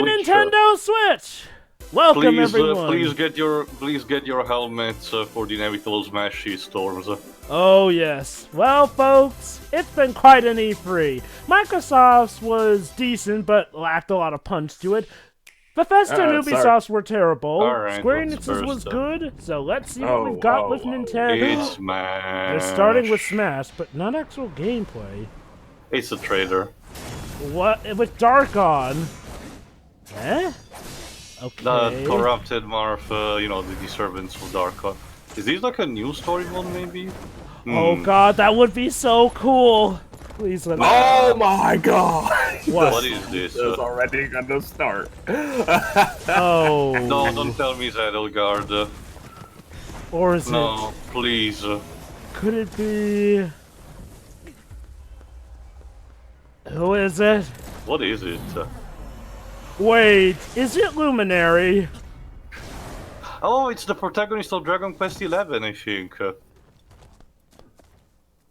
Nintendo Switch! Welcome everyone! Please get your helmets for the inevitable smashy storms. Oh yes. Well folks, it's been quite an E3. Microsoft's was decent but lacked a lot of punch to it. Bethesda and Ubisoft's were terrible. Right, Square Enix's was good, so let's see what we've got with Nintendo. It's Smash. They're starting with Smash, but not actual gameplay. It's a trailer. What? With Dark on? Eh? Okay. The corrupted Marth, you know, the servants of Darkon. Is this like a new story mode, maybe? Oh god, that would be so cool! Please let me. Oh my god! What is this? It's already gonna start. Oh. No, don't tell me Edelgard. Or is No, please. Could it be... Who is it? What is it? Wait, is it Luminary? Oh, it's the protagonist of Dragon Quest XI, I think.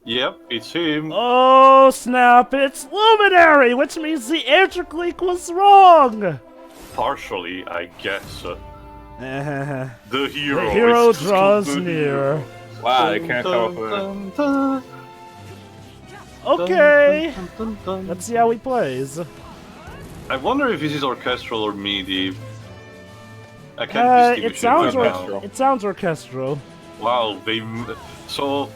Yep, it's him. Oh snap, it's Luminary, which means the Airtrick leak was wrong! Partially, I guess. The The hero, hero draws near. Wow, they can't come up with Okay, let's see how he plays. I wonder if this is orchestral or MIDI. I can't distinguish It sounds orchestral. Wow, so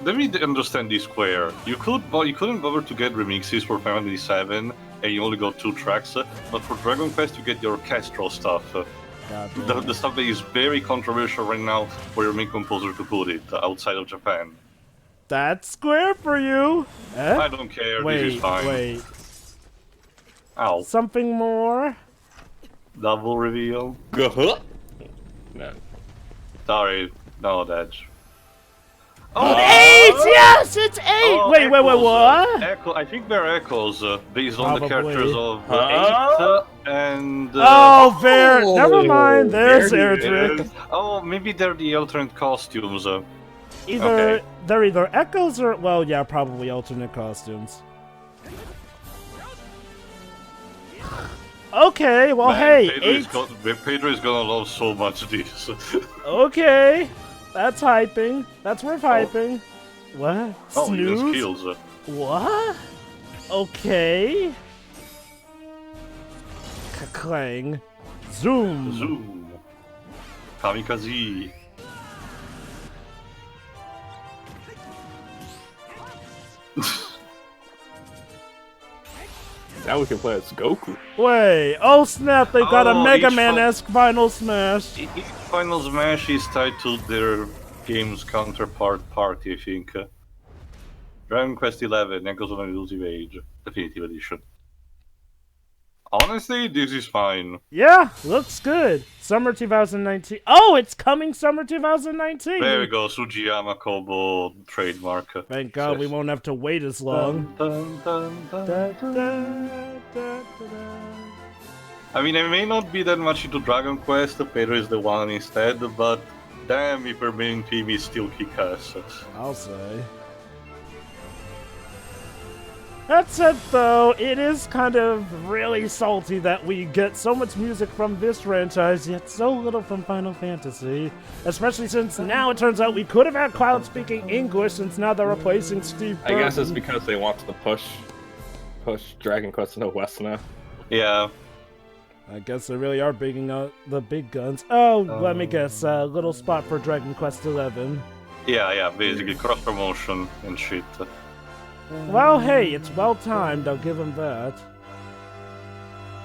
let me understand this square. You couldn't bother to get remixes for Final Fantasy VII, and you only got 2 tracks. But for Dragon Quest, you get the orchestral stuff. The stuff that is very controversial right now for your main composer to put it outside of Japan. That's Square for you. Eh? I don't care. This is fine. Wait. Ow. Something more? Double reveal. No. Sorry, no, that's. Oh, 8! Yes, it's 8! Oh, wait, echoes, what? I think they're echoes based on the Probably. characters of 8 and. Oh, there. Never mind. There's Airtrick. Oh, maybe they're the alternate costumes. They're either echoes or, well, yeah, probably alternate costumes. Okay, well, Man, hey, Pedro is gonna love so much this. Okay, that's hyping. That's worth hyping. What? Oh, he Snooze? does kills. What? Okay. Clang. Zoom. Zoom. Kamikaze. Now we can play as Goku. Wait, oh snap, they've got a Oh, Mega each Man-esque Final Smash. Each Final Smash is tied to their game's counterpart party, I think. Dragon Quest XI, Echoes of an Elusive Age, Definitive Edition. Honestly, this is fine. Yeah, looks good. Summer 2019. Oh, it's coming summer 2019. There we go, Sujiyama Kobo trademark. Thank God we won't have to wait as long. I mean, I may not be that much into Dragon Quest, Pedro is the one instead, but damn if her main team is still kick-ass. I'll say. That said, though, it is kind of really salty that we get so much music from this franchise, yet so little from Final Fantasy. Especially since now it turns out we could have had Cloud speaking English, since now they're replacing Steve Burton. I guess it's because they want to push Dragon Quest into West now. Yeah. I guess they really are bigging out the big guns. Oh, let me guess, little spot for Dragon Quest XI. Yeah, basically cross-promotion and shit. Well, hey, it's well timed. I'll give him that.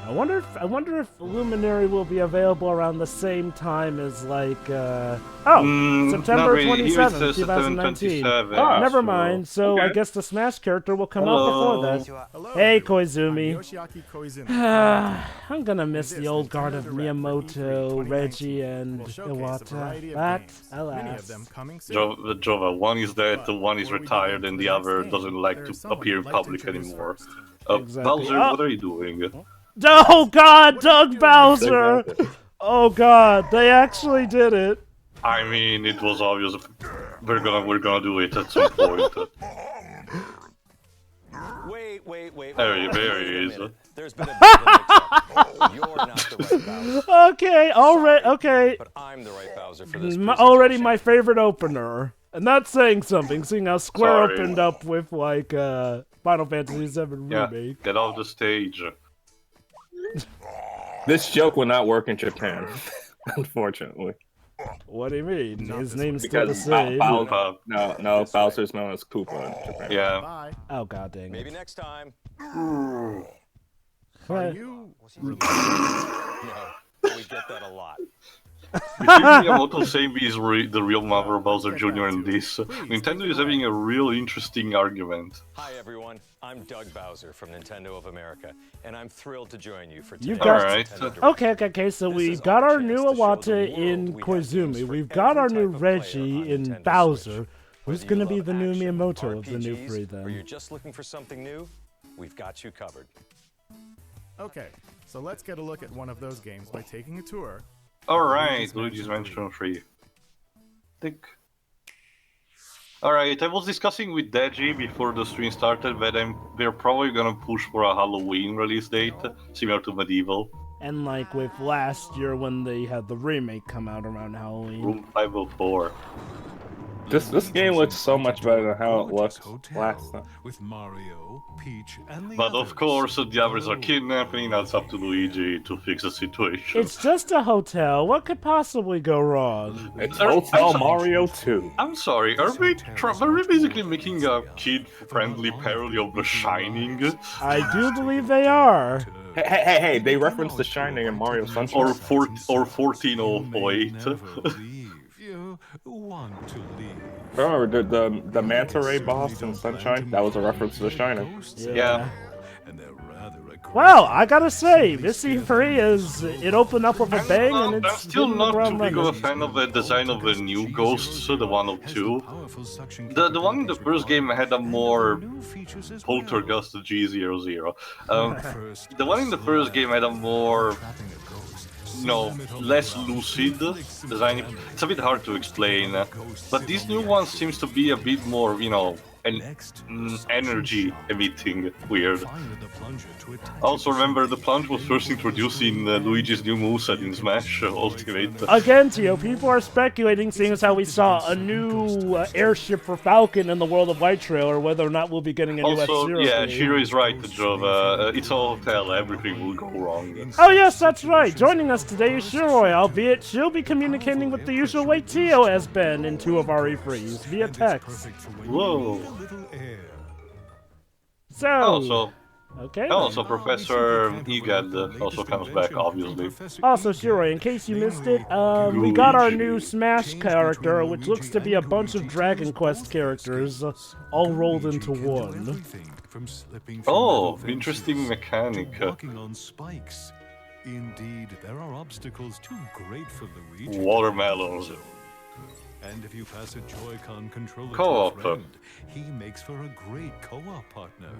I wonder if Luminary will be available around the same time as like September 27th, 2019. Never mind. So okay. I guess the Smash character will come out before that. Hello. Hey, Koizumi. Yoshiaki Koizumi. I'm gonna miss the old guard of Miyamoto, Reggie, and Iwata. But alas. Jova, one is dead, one is retired, and the other doesn't like to appear in public anymore. Exactly. Bowser, what are you doing? Oh God, Doug Bowser! Oh God, they actually did it. I mean, it was obvious. We're gonna do it at some point. Wait. There he is. There's been a bit of a mix-up. You're Okay, already. Okay. But I'm the right Bowser for this. Already my favorite opener, and that's saying something. Seeing how Square Sorry. opened up with like Final Fantasy VII Yeah, remake. get off the stage. This joke will not work in Japan, unfortunately. What do you mean? His name's Because still the same. Koopa. No, Bowser's known as Koopa in Japan. Yeah. Bye. Oh god dang Maybe it. next time. Are you? No, we get that a lot. You think Miyamoto saying is the real mother of Bowser Jr. in this? Nintendo is having a real interesting argument. Hi everyone, I'm Doug Bowser from Nintendo of America, and I'm thrilled to join you for You today's got- Alright. Nintendo Direct. Okay, so This we is got our our chance new to show the Iwata world in we have games Koizumi. for We've got our every new type of player Reggie on in Nintendo Bowser. Switch. Who's Whether gonna you be love the new action, Miyamoto of the new RPGs, three or you're then? just looking for something new, we've got you covered. Okay, so let's get a look at one of those games by taking a tour. Alright, Luigi's Mansion 3. Tick. Alright, I was discussing with Deji before the stream started that they're probably gonna push for a Halloween release date, similar to Medieval. And like with last year when they had the remake come out around Halloween. Room 504. This game looks so much better than how it looked last time. With Mario, Peach, and the But of others. course, the others are kidnapping, that's up to Luigi to fix the situation. It's just a hotel. What could possibly go wrong? It's Hotel Mario 2. I'm sorry, are we basically making a kid-friendly parody of The Shining? I do believe they are. Hey, they referenced The Shining in Mario Sunshine. Or 1408. You want to leave. Remember the Manta Ray boss in Sunshine? That was a reference to The Shining. Yeah. And they're rather Well, I gotta say, this E3 it opened up with a bang, and I'm it's still hitting the not ground too big of a running. fan of the design of the new ghosts, the one of two. The one in the first game had a more poltergeist G00. The one in the first game had a more, less lucid design. It's a bit hard to explain, but this new one seems to be a bit more, energy emitting. Weird. Also, remember the plunge was first introduced in Luigi's new moveset in Smash Ultimate. Again, Tio, people are speculating, seeing as how we saw a new airship for Falcon in the World of Light trailer, whether or not we'll be getting a new Also, F-Zero yeah, game. Shiro is right, Jova. It's a hotel, everything will go wrong. Oh yes, that's right. Joining us today is Shiroi, albeit she'll be communicating with the usual way Tio has been in 2 of our E3s, via text. Whoa. So, Also, okay. also Professor Egad also comes back, obviously. Also, Shiroi, in case you missed it, we got our new Smash character, which looks to be a bunch of Dragon Quest characters, all rolled into one. Oh, interesting mechanic. Walking on spikes. Indeed, there are obstacles too great for Luigi. Watermelons. And if you pass a Joy-Con controller Co-op. to a friend, he makes for a great co-op partner.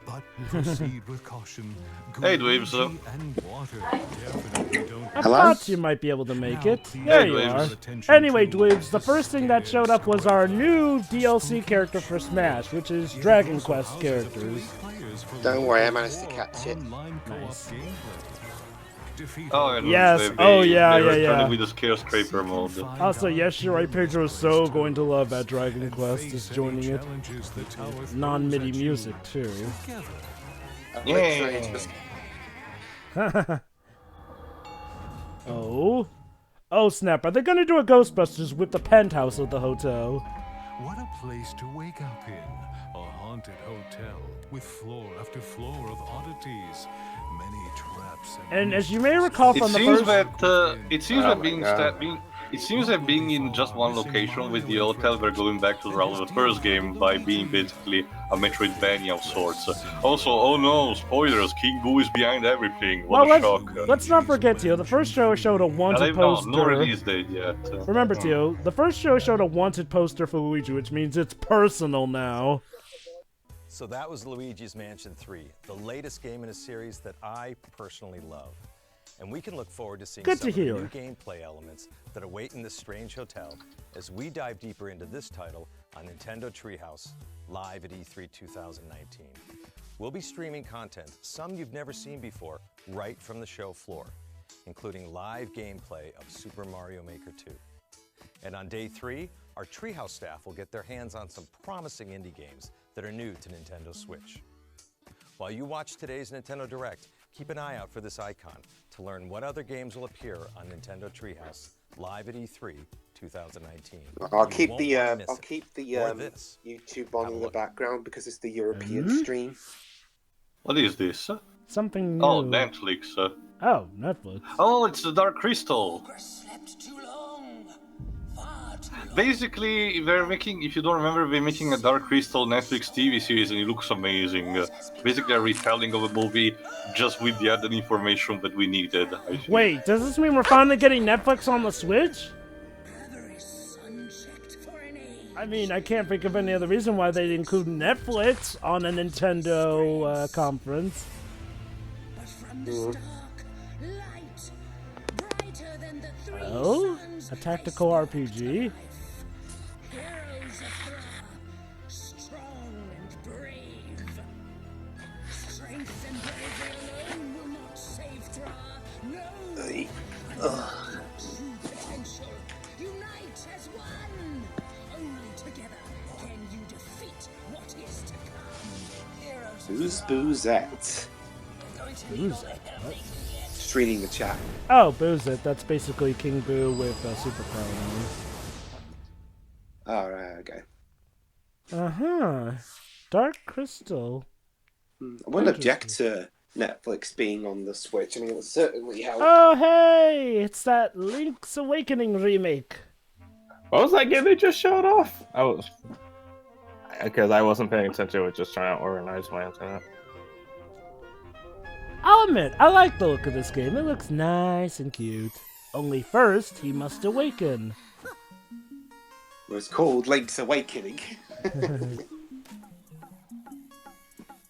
But proceed with caution. Hey, Dweebs. Luigi and water definitely don't. I thought you might be able to make it. There you are. Anyway, Dweebs, the first thing that showed up was our new DLC character for Smash, which is Dragon Quest characters. Don't worry, I managed to catch it. Nice. Oh, and Yes, they yeah. returned with the Scale Scraper mode. Also, yes, you're right, Pedro is so going to love that Dragon Quest is joining it. Non-MIDI music, too. Yeah. Oh snap, are they gonna do a Ghostbusters with the penthouse of the hotel? What a place to wake up in. A haunted hotel with floor after floor of oddities. Many traps And as you may recall It from the seems first... that being in just one location with the hotel, they're going back to the first game by being basically a Metroidvania of sorts. Also, oh no, spoilers, King Boo is behind everything. What a shock. let's not forget, Tio, the first show showed a wanted poster. No release date yet. Remember, Tio, the first show showed a wanted poster for Luigi, which means it's personal now. So that was Luigi's Mansion 3, the latest game in a series that I personally love. And we can look forward to seeing Good some to hear. of the new gameplay elements that await in this strange hotel as we dive deeper into this title on Nintendo Treehouse, live at E3 2019. We'll be streaming content, some you've never seen before, right from the show floor. including live gameplay of Super Mario Maker 2. And on day 3, our Treehouse staff will get their hands on some promising indie games that are new to Nintendo Switch. While you watch today's Nintendo Direct, keep an eye out for this icon to learn what other games will appear on Nintendo Treehouse live at E3 2019. I'll keep the Or this. YouTube on Have a in the look. background because it's the European stream. What is this? Something new. Oh, Netflix. Oh, Netflix. Oh, it's the Dark Crystal. Basically, they're making, if you don't remember, they're making a Dark Crystal Netflix TV series and it looks amazing. Basically a retelling of a movie just with the added information that we needed, I think. Wait, does this mean we're finally getting Netflix on the Switch? I mean, I can't think of any other reason why they'd include Netflix on a Nintendo conference. Oh? A tactical RPG? Who's Boozette? Who's that? What? Streaming the chat. Oh, Booze It. That's basically King Boo with Superpower. Oh, right, okay. Uh-huh. Dark Crystal. I wouldn't object to Netflix being on the Switch. I mean, it would certainly help. Oh, hey! It's that Link's Awakening remake. What was that game they just showed off? Because I wasn't paying attention. I was just trying to organize my internet. I'll admit, I like the look of this game. It looks nice and cute. Only first, he must awaken. It was called Link's Awakening.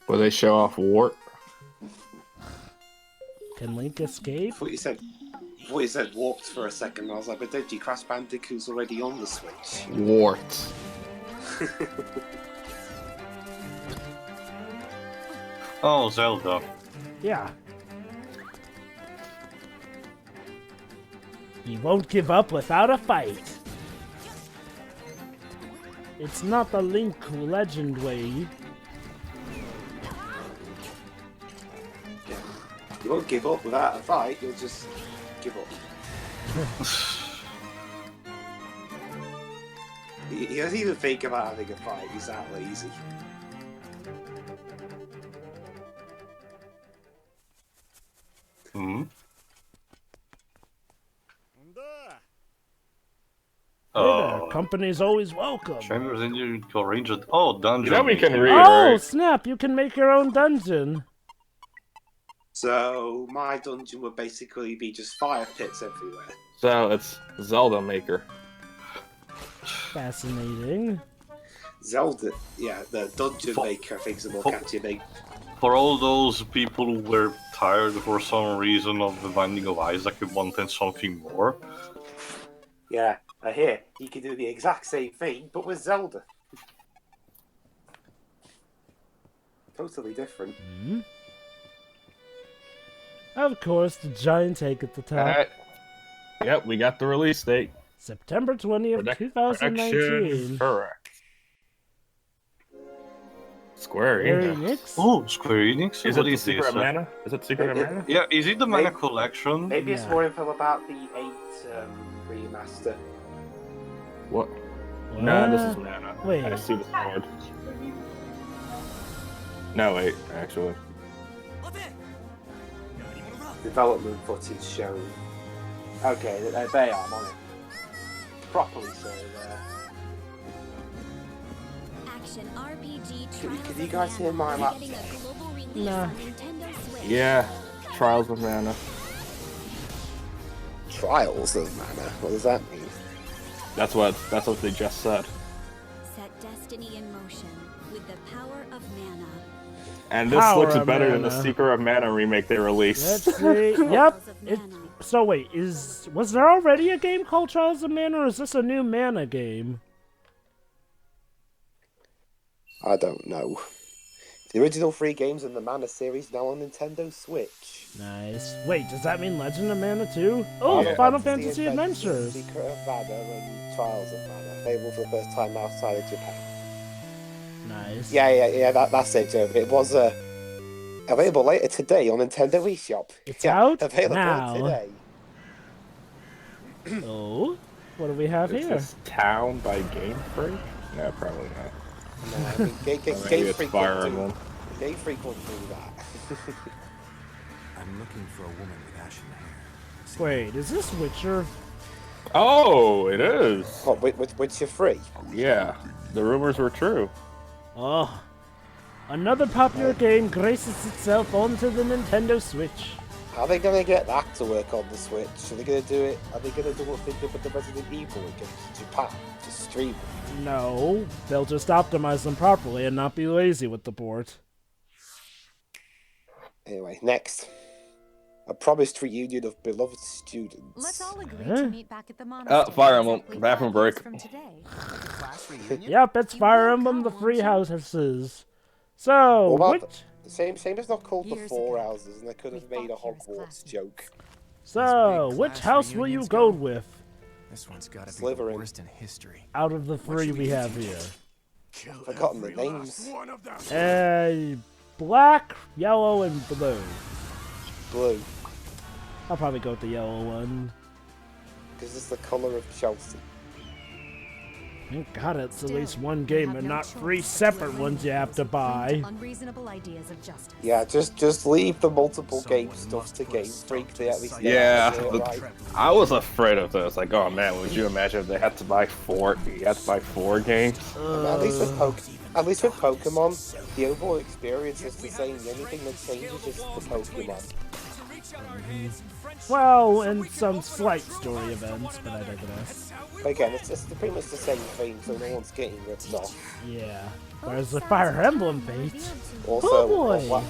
Will they show off Wart? Can Link escape? I thought you said warped for a second. I was like, but did Crash Bandicoot's already on the Switch? Wart. Oh, Zelda. Yeah. He won't give up without a fight. It's not the Link legend way. You won't give up without a fight, you'll just give up. He doesn't even think about having a fight, he's that lazy. Hmm? Hey there, company's always welcome. Chambers in your range. Oh, dungeon. You know we can read, Oh, right? snap, you can make your own dungeon. So, my dungeon would basically be just fire pits everywhere. So it's Zelda Maker. Fascinating. Zelda, yeah, the dungeon maker, I think is a more catchy name. For all those people who were tired for some reason of the Binding of Isaac and wanted something more. Yeah, I hear you can do the exact same thing, but with Zelda. Totally different. Hmm? Of course, the giant egg at the top. Alright. Yep, we got the release date. September 20th, 2019. Correct. Square Enix. Oh, Square Enix? Is What it is Secret this? of Mana? Is it Secret of Mana? Yeah, is it the Mana Maybe- Collection? Maybe it's Yeah. more info about the 8 remaster. What? What? No, this is Mana. Wait. I see the sword. No, wait, actually. Development footage shown. Okay, they are on it. Properly so there. Action RPG Can you guys hear my laptop? Nah. Yeah, Trials of Mana. Trials of Mana? What does that mean? That's what they just said. Set destiny in motion with the power of mana. And this Power looks of better than the Mana. Secret of Mana remake they released. Let's see. Yep. Trials of It, Mana. so wait, was there already a game called Trials of Mana, or is this a new Mana game? I don't know. The original 3 games in the Mana series now on Nintendo Switch. Nice. Wait, does that mean Legend of Mana 2? Oh, Final Fantasy Adventures! Secret of Mana and Trials of Mana, available for the first time outside of Japan. Nice. Yeah, that's it, Joe. It was available later today on Nintendo eShop. It's out available now. today. Oh, what do we have Is here? this Town by Game Freak? No, probably not. No, I mean, Maybe it's Fire Emblem. Game Freak wouldn't do that. I'm looking for a woman with ashen hair. Wait, is this Witcher? Oh, it is. What, Witcher 3? Yeah, the rumors were true. Oh, another popular game graces itself onto the Nintendo Switch. How are they going to get that to work on the Switch? Are they going to do it? Are they going to do what they did with the Resident Evil games in Japan? Just stream it? No, they'll just optimize them properly and not be lazy with the port. Anyway, next. A promised reunion of beloved students. Let's all agree to meet back at the Oh, Fire Emblem. Bathroom break. from today. Yep, it's Fire Emblem the Three Houses. So, What about which... Same as not called the Years Four ago, Houses, and they could have made a Hogwarts joke. So, big which class house will you reunions go go? with This one's gotta be the Slytherin. worst in history. out of the three we have here? Forgotten the names. Black, yellow, and blue. Blue, I'll probably go with the yellow one. because it's the colour of Chelsea. Thank God it's at Still, least one you game have and no not choice 3 but to separate amend ones you have to those according buy. Unreasonable ideas of justice. Yeah, just leave the multiple game Someone stuff must to put a Game stop Freak. to They the at least cycle. Yeah, get it right. I was afraid of this. Like, oh man, would you imagine if they had to buy 4? You had to buy 4 games. At least with Pokemon, the overall experience is the same. The only thing that changes is the Pokemon. Well, and some slight story events, but I digress. But again, it's pretty much the same thing, so no one's getting ripped off. Yeah. Whereas the Fire Emblem fate. Also, Oh, boy.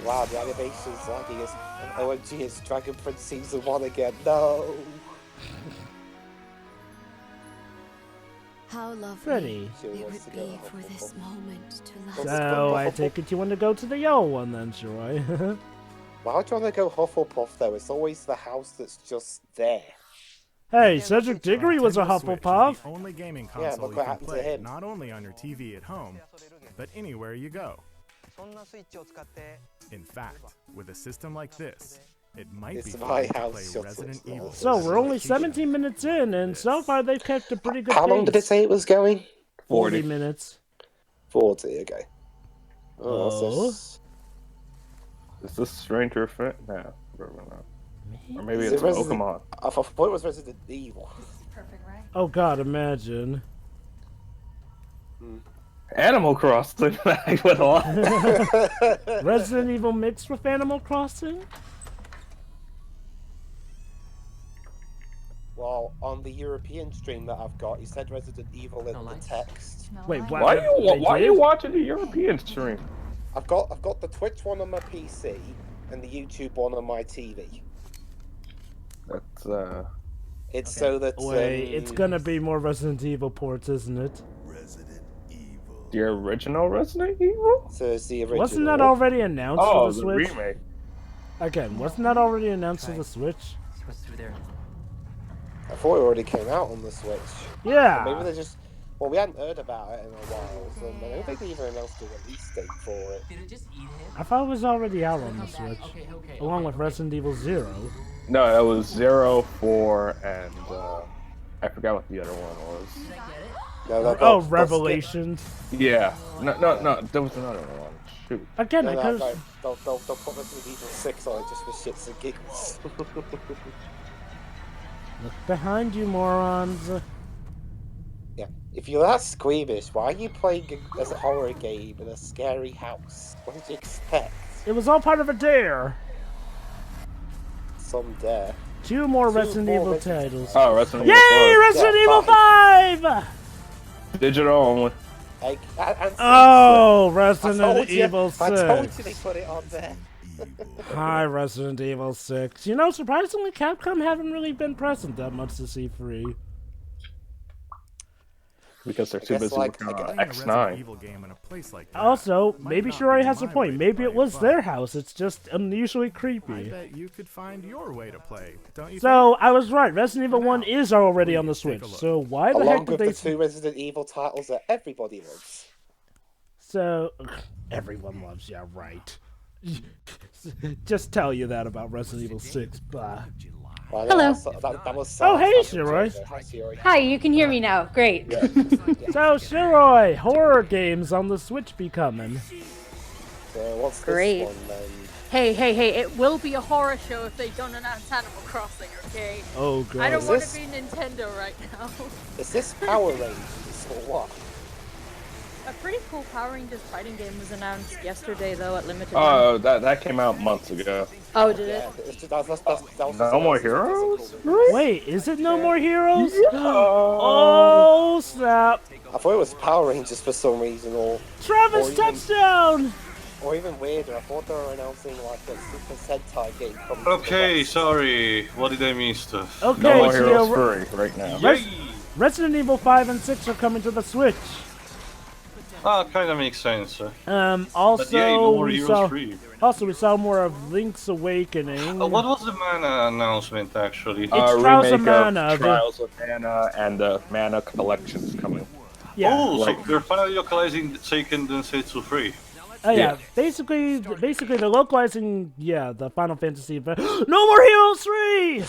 wow, the animation's laggy as OMG, it's Dragon Prince Season 1 again. No! How lovely Pretty. She it wants would to go be off for the this book. moment to Let's last. So, go I Hufflepuff. take it you want to go to the yellow one then, Troy? Why do you want to go Hufflepuff, though? It's always the house that's just there. Hey, Cedric Diggory was a Nintendo Switch is Hufflepuff. the only gaming Yeah, console look you what can happened to play him. not only on your TV at home, but anywhere you go. In fact, with a system like this, it might It's be my fun to house, play shut Resident up. Evil. So, we're only TV. 17 minutes in, and so far they've kept a pretty good How long did it pace. say it was going? 40 minutes. 40, okay. Oh. What's Is this Stranger Things? No, probably not. Or maybe Is it's it Resident- Pokemon. I thought it was Resident Evil. Oh god, imagine. Animal Crossing. I went on. Resident Evil mixed with Animal Crossing? Well, on the European stream that I've got, you said Resident Evil in the text. Wait, what? Why are They you did? watching the European stream? I've got the Twitch one on my PC and the YouTube one on my TV. That's It's so that Wait, it's gonna be more Resident Evil ports, isn't it? the original Resident Evil. So it's the original. Wasn't that already announced Oh, for the the Switch? remake. Again, wasn't that already announced for the Switch? I thought it already came out on the Switch. Yeah. Maybe they just. Well, we hadn't heard about it in a while, so I don't think they even announced a release date for it. I thought it was already out on the Switch, along with Resident Evil 0. No, that was 0, 4, and I forgot what the other one was. No, that, Oh, that's- Revelations. Yeah. No, there was another one. Shoot. Again, No, I no, could. no, they'll put Resident Evil 6 on it just for shits and giggles. Look behind you, morons. Yeah. If you're that squeamish, why are you playing a horror game in a scary house? What did you expect? It was all part of a dare. Some dare. 2 more Two Resident more Evil Resident- titles. Oh, Resident Yay, Evil Resident Yeah, Evil 5! 4. Digital only. And Oh, I Resident told you, Evil 6. I told you they put it on there. Hi, Resident Evil 6. You know, surprisingly, Capcom haven't really been present that much to see free. because they're too guess, busy like, working on Playing a Resident X9. Evil game in a place like that Also, might maybe not Shirai be has a my point. way to Maybe it play, was but their house. It's just unusually I creepy. bet you could find your way to play, don't you So, I was right. Resident Evil For 1 now, is already on the please take a Switch. look. So, why the heck Along did with they... the 2 Resident Evil titles that everybody loves. So, everyone loves, yeah, right. Just tell you that about Resident Evil 6, blah. Well, Hello. That was Oh, hey, sarcasm, Shiroi. so, Hi, Shiroi. Hi, you can hear me now. Great. So, Shiroi, horror games on the Switch be coming. So what's Great. this one then? Hey, it will be a horror show if they don't announce Animal Crossing, okay? Oh, God. I don't Is want this- to be Nintendo right now. Is this Power Rangers or what? A pretty cool Power Rangers fighting game was announced yesterday, though, at Limited Oh, that came out months ago. Oh, did it? Yeah, it's just, that was No More just a Heroes? physical- Wait, is it No More Heroes? Oh, snap. I thought it was Power Rangers for some reason, or Travis even- touchdown! or even weirder. I thought they were announcing like a Super Sentai game coming. to the Okay, West. sorry. What did I miss? Okay, No More so Heroes free right now. Res- Resident Evil 5 and 6 are coming to the Switch. Kind of makes sense. Also, But yay, No More we Heroes saw, free. also we saw more of Link's Awakening. What was the mana announcement actually? It's Trials of Remake Mana. of Trials of Mana and the Mana collection's coming. Yeah. Oh, Like- so they're finally localizing Seiken Densetsu 3. Oh yeah. Basically they're localizing, the Final Fantasy. No More Heroes 3.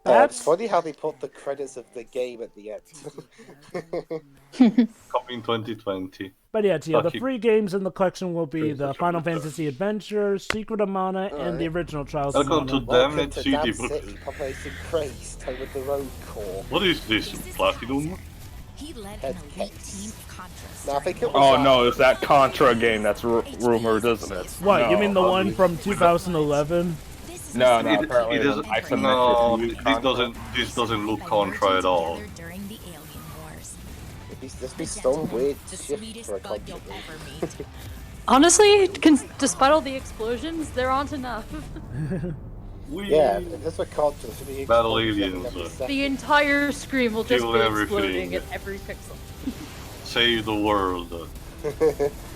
It's funny how they put the credits of the game at the end. Coming 2020. But yeah, the Fuck you. 3 games in the collection will be the Final Fantasy Adventure, Secret of Mana, and the original Trials of Welcome Mana. to Welcome Damned to City. Dam City, population crazed, home of the Road Corps. What is this? Platinum? He led Head an elite case. team of Contras. Now, I think it was Oh no, it's that Contra game that's rumored, isn't it? What, you No, mean the I one mean- from 2011? No, It apparently doesn't. it's an No, isometric this doesn't look Contra at all. During the Alien Wars. There'd be some weird shift for a Contra game. Honestly, despite all the explosions, there aren't enough. Yeah, if this were Contra, it should be Battle explosions aliens, every second. The entire screen will just Kill be everything. exploding at every pixel. Save the world.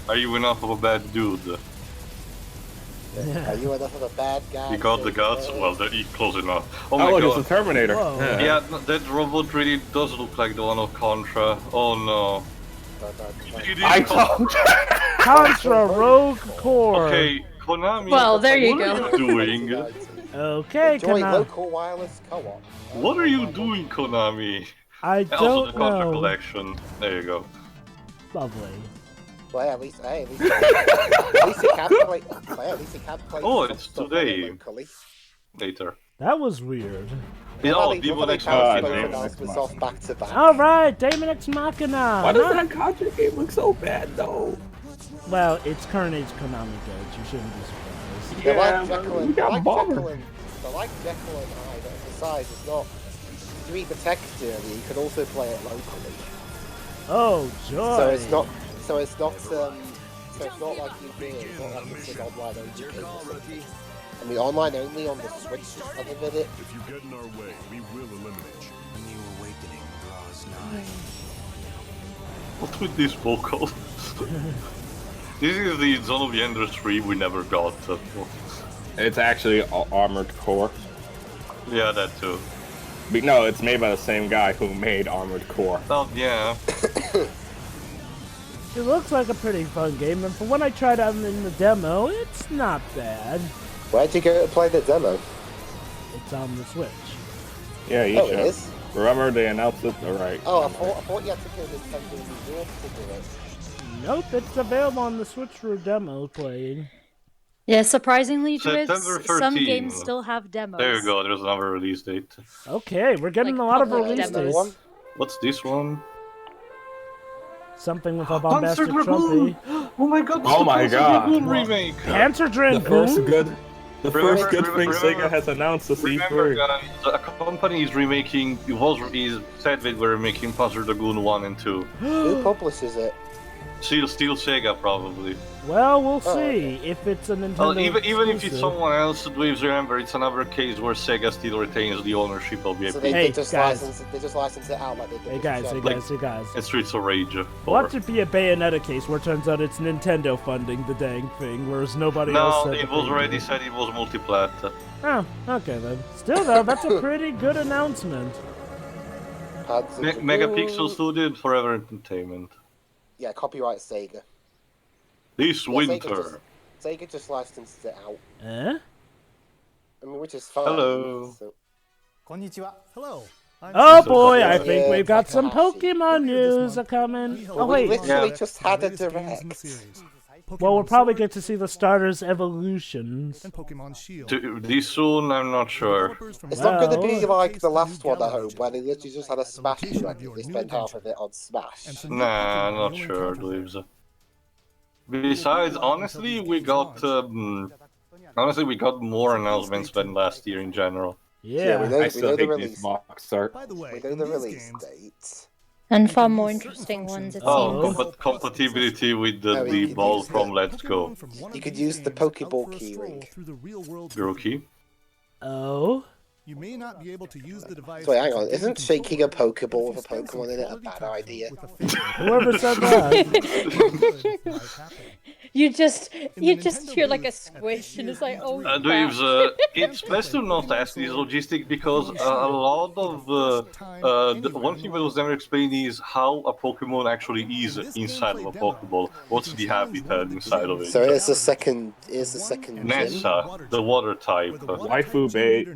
Are you enough of a bad dude? Are you enough of a bad guy? You got the guts? Well, they're close enough. Oh my Oh, look, god. it's a Terminator. Whoa. Yeah, no, that robot really does look like the one of Contra. Oh no. It is I Contra. don't. Contra Rogue Core. Okay, Konami. Well, there you what go. are you doing? Okay, Enjoy Konami. local wireless co-op. What are you doing, Konami? I And also the don't Contra know. collection. There you go. Lovely. Well, at least you can play. Well, at least you can play. Oh, some it's stuff today. locally. Later. That was weird. Yeah, oh, Well, Demon they X bounced Machina. both announcements off back to back. Alright, Damon X Machina. Why does that Contra game look so bad though? Well, it's current age Konami goods. You shouldn't be surprised. They're Yeah, like but Jekyll we and got Bomber. they're like Jekyll and Hyde. The size is not. To read the text earlier, you can also play it locally. Oh, joy. So it's not. So it's not. So it's not like you do. It's not like it's an online only game or something. I mean, online only on the Switch. Other than it. If you get in our way, we will eliminate you. A new awakening draws nigh. What's with these vocals? This is the Zone of the Enders 3 we never got. It's actually Armored Core. Yeah, that too. But no, it's made by the same guy who made Armored Core. Oh, yeah. It looks like a pretty fun game, and from what I tried out in the demo, it's not bad. Where'd you go to play the demo? It's on the Switch. Yeah, you Oh, should. it is. Remember they announced it? Alright. Oh, I thought you had to go to Nintendo New York to do it. Nope, it's available on the Switch for demo playing. Yeah, surprisingly, Dwiz, September some 13. games still have demos. There you go, there's another release date. Okay, we're getting Like a lot of public release demos. dates. One? What's this one? Something with a Panzer bombastic Dragoon! trumpy. Oh my god, Oh my Panzer god. Dragoon remake! Panzer Dragoon? The Remember- first good thing remember- Sega has announced this Remember, E3. guys, a company is remaking. Is said that we're making Panzer Dragoon 1 and 2. Who publishes it? Still Sega, probably. Well, we'll see if it's a Nintendo. Well, even if it's exclusive. someone else, please remember it's another case where Sega still retains the ownership of the So IP. they just guys. license it out like they did. Hey with guys, Shogun. hey guys. And Streets of Rage. Watch it be a Bayonetta case where it turns out it's Nintendo funding the dang thing, whereas nobody else No, said it that was they already did. said it was multiplat. Oh, okay then. Still though, that's a pretty good announcement. Megapixel Studio, Forever Entertainment. Yeah, copyright Sega. This Yeah, winter. Sega just licenses it out. Eh? I mean, which is fine. Hello. So. Hello. Oh boy, I Yeah, think we've got some Takahashi. Pokemon news a coming. Oh we wait, literally just had a direct. well we'll probably get to see the starters' evolutions. And Pokemon Shield. This soon, I'm not sure. It's not going to be Well- like the last one, I hope, where they literally just had a Smash direct and they spent half of it on Smash. Nah, not sure, Leaves. Besides, honestly, we got more announcements than last year in general. Yeah. we know, I we still know the hate release. these box art. By the way, We know the in these release games, date. And far more interesting ones, it Oh, seems. compatibility with the, Oh, you the can ball use from the- Let's Go. You could use the Pokeball keyring. Girl key? Oh? You may not be able to use the device. Wait, hang on. Isn't shaking a Pokeball with a Pokemon in it a bad idea? Whoever said that? You just hear like a squish and it's like, oh crap. Dweebs, it's best to not ask these logistics because a lot of the one thing that was never explained is how a Pokemon actually is inside of a Pokeball. What's the habitat inside of it? So here's the second gym. Nessa, the water type. Waifu bait.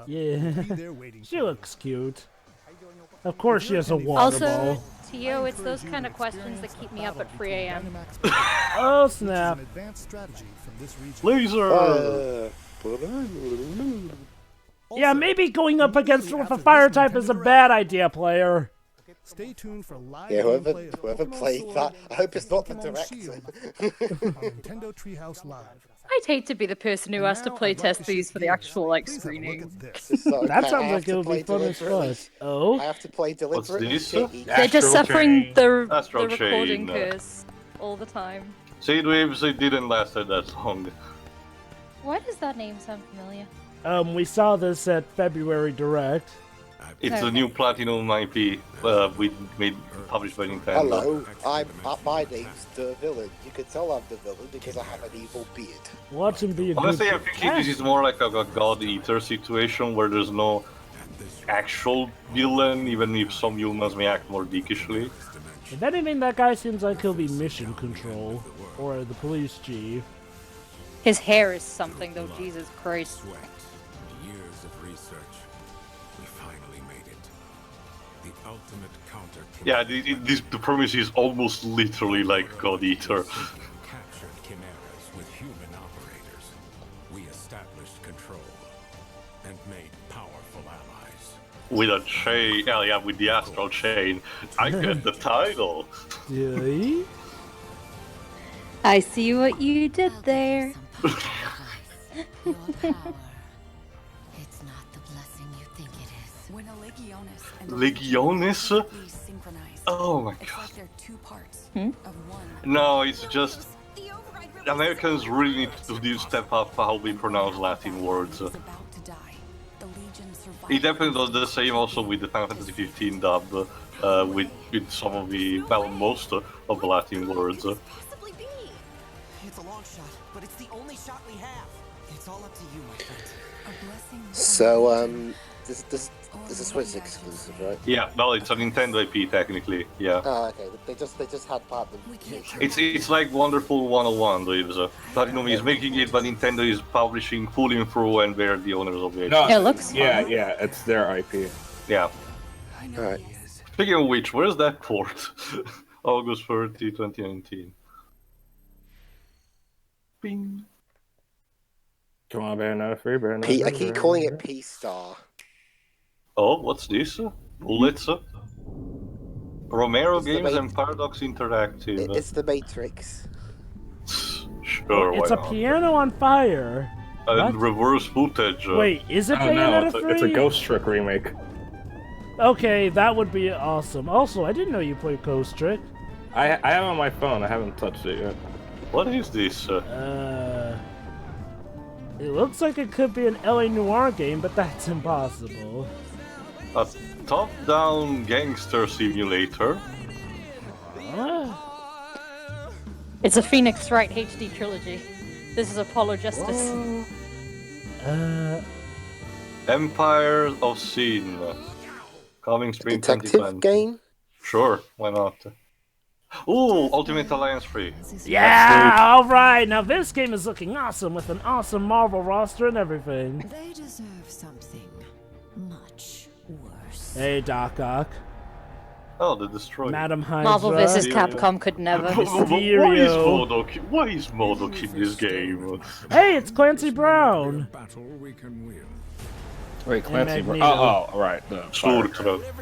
Yeah. She looks cute. Of course she has a water ball. Also, Tio, it's those kind of questions that keep me up at 3 a.m. Oh snap. Laser! Yeah, maybe going up against her with a fire type is a bad idea, player. Stay tuned for live Yeah, gameplay of whoever Pokemon played Sword that, I hope it's not the Pokemon director. Shield on Nintendo Treehouse Live. I'd hate to be the person who has to play test these for the actual like screening. So, That okay, sounds I have like to it would be play fun as deliberately. fuck. Oh? I have to play deliberately. this? shitty. They're just suffering the Astral recording Chain. curse all the time. See, Dweebs, it didn't last that long. Why does that name sound familiar? We saw this at February Direct. It's a new Platinum IP published by Nintendo. Hello, my name's the villain. You can tell I'm the villain because I have an evil beard. Watch him be a Honestly, good... I'm thinking this is more like a God Eater situation where there's no actual villain, even if some humans may act more dickishly. If anything, that guy seems like he'll be mission control. Or the police chief. His hair is something though, Jesus Christ. Years of research. We finally made it. The ultimate counter. Yeah, the premise is almost literally like God Eater. Captured chimeras with human operators. We established control and made powerful allies. With a chain, yeah, with the astral chain. I get the title. Yeah. I see what you did there. Your power. It's not the blessing you think it is. When a Legionis and Legionis? Legionis synchronize, Oh my it's god. like they're two parts of one. No, it's just Americans really need to step up how we pronounce Latin words. It's about to die. The Legion survived. It definitely does the same also with the Final Fantasy 15 dub, with some of the, well, most of the Latin words. Possibly be. It's a long shot, but it's the only shot we have. It's all up to you, my friend. A blessing. So, this is a Switch exclusive, right? Yeah, well, it's a Nintendo IP technically. Yeah. Oh, okay. They just had Platinum. It's like Wonderful 101, Leaves. Platinum is making it, but Nintendo is publishing fully through, and they're the owners of it. No, It looks yeah, fun. yeah, it's their IP. Yeah. Alright. Speaking of which, where's that port? August 30, 2019. Bing. Come on, Bayonetta 3, Bayonetta P. I 3, keep Bayonetta calling 3. it P-Star. Oh, what's this? Bullets? Romero It's the Games main- and Paradox Interactive. It's the Matrix. Sure, It's why a not? piano on fire. And What? reverse footage. Wait, is it Oh no, Bayonetta 3? it's a Ghost Trick remake. Okay, that would be awesome. Also, I didn't know you played Ghost Trick. I have it on my phone. I haven't touched it yet. What is this? It looks like it could be an LA Noire game, but that's impossible. A top-down gangster simulator. It's a Phoenix Wright HD trilogy. This is Apollo Justice. Empire of Sin. Coming spring Detective 2020. game? Sure, why not? Ooh, Ultimate Alliance 3. Yeah, alright, now this game is looking awesome with an awesome Marvel roster and everything. They deserve something much worse. Hey, Doc Ock. Oh, the Destroyer. Madam Hydra. Marvel vs. Capcom could never. Why is MODOK in this game? Hey, it's Clancy Brown. Wait, Clancy. Magneto. Oh, right. The Sword.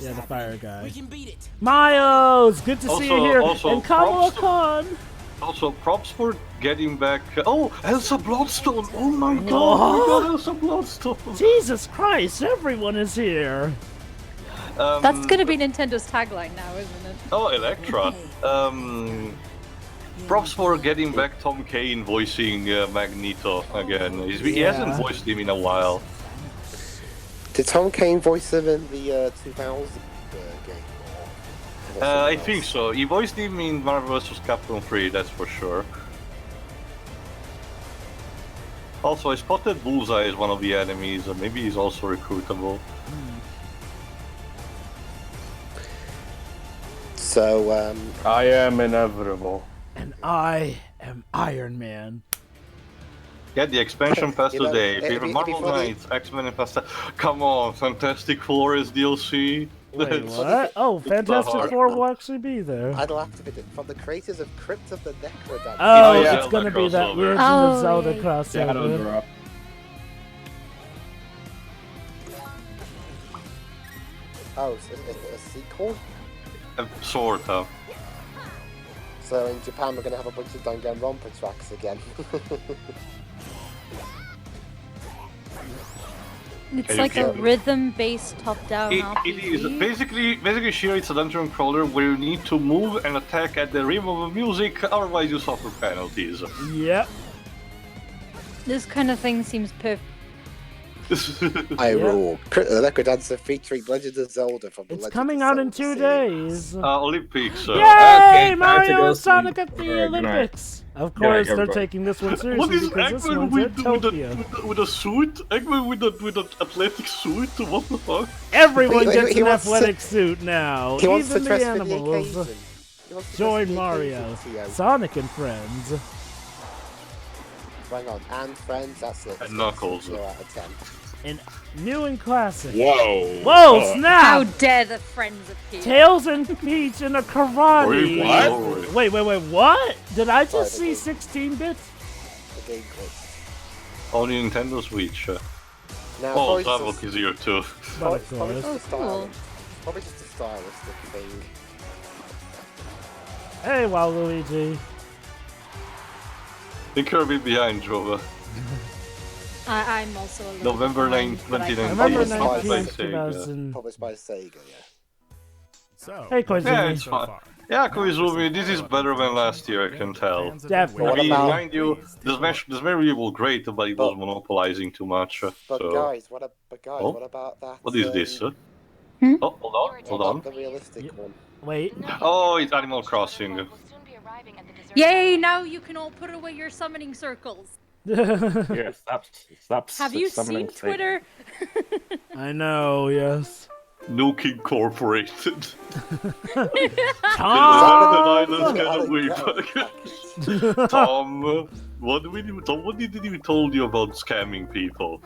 Yeah, the fire guy. We can beat it. Miles, good to see you here. And Kamala props Khan. Also, props for getting back. Oh, Elsa Bloodstone! Oh my god, we got Elsa Bloodstone! Jesus Christ, everyone is here. That's gonna be Nintendo's tagline now, isn't it? Oh, Electra. Props for getting back Tom Kane voicing Magneto again. He hasn't voiced him in a while. Did Tom Kane voice him in the 2000 game? I think so. He voiced him in Marvel vs. Capcom 3, that's for sure. Also, I spotted Bullseye as one of the enemies, and maybe he's also recruitable. So, I am inevitable. And I am Iron Man. Get the expansion pass You know, today. it'd Favorite be Marvel funny. Knights, X-Men and Pasta. Come on, Fantastic Four is DLC. Wait, what? Oh, Fantastic Four will actually be there. I'd laugh to be from the creators of Crypt of the Necrodancer. Oh, yeah. it's gonna be that Crossover. Legend of Zelda crossover. Drop. Oh, is it a sequel? Sort of. So in Japan we're gonna have a bunch of Danganronpa tracks again. It's Can like you a feel- rhythm-based top-down It RPG. is basically sure it's a dungeon crawler where you need to move and attack at the rhythm of the music, otherwise you suffer penalties. Yep. This kind of thing seems perfect. I rule. Crypt of the Necrodancer featuring Legend of Zelda from the It's Legend coming of out in Zelda 2 series. days. Olympics. Yay! Okay, time to Mario go and Sonic sleep. at the Alright, good night. Olympics. Of Good night, course, they're everybody. taking this one What seriously is because this Eggman one's at with Tokyo. a suit? Eggman with an athletic suit? What the fuck? Everyone He- gets he an wants to- athletic suit now. He wants to Even dress the for the animals. occasion. He wants to dress Join for the Mario. occasion, Theo. Sonic and Friends. Hang on, and Friends, that's it. And Knuckles. 0 out of 10. And new and classic. Whoa. Whoa, How snap! dare the friends appear? Tails and Peach in a karate. What? Wait, what? Did I just Sorry, see 16 bits? The game glitch. Only Nintendo Switch. Now, Oh, probably Zavok just is here too. But of probably course. just a cool. probably just a stylistic thing. Hey, Waluigi. I think you're a bit behind, Jova. I'm also a little November behind, 9th, but I 2019. can- November It's by 19th, Sega. 2000. Published by Sega, yeah. So, Hey, Koizumi. Yeah, it's so fine. far. Yeah, Koizumi, this is better than last year, I can tell. Fans of Definitely. the I mean, What about- mind you, the Smash was great, but it was monopolizing too much. But So, guys, what Oh? what about that? what is this? Oh, hold on, hold on. The realistic one. Wait. Oh, it's Animal Crossing. Yay! Now you can all put away your summoning circles. Yeah, stop. Have you summoning seen Twitter? I know, yes. Nuke Incorporated. Tom! Islands get way back. Tom, what did he told you about scamming people?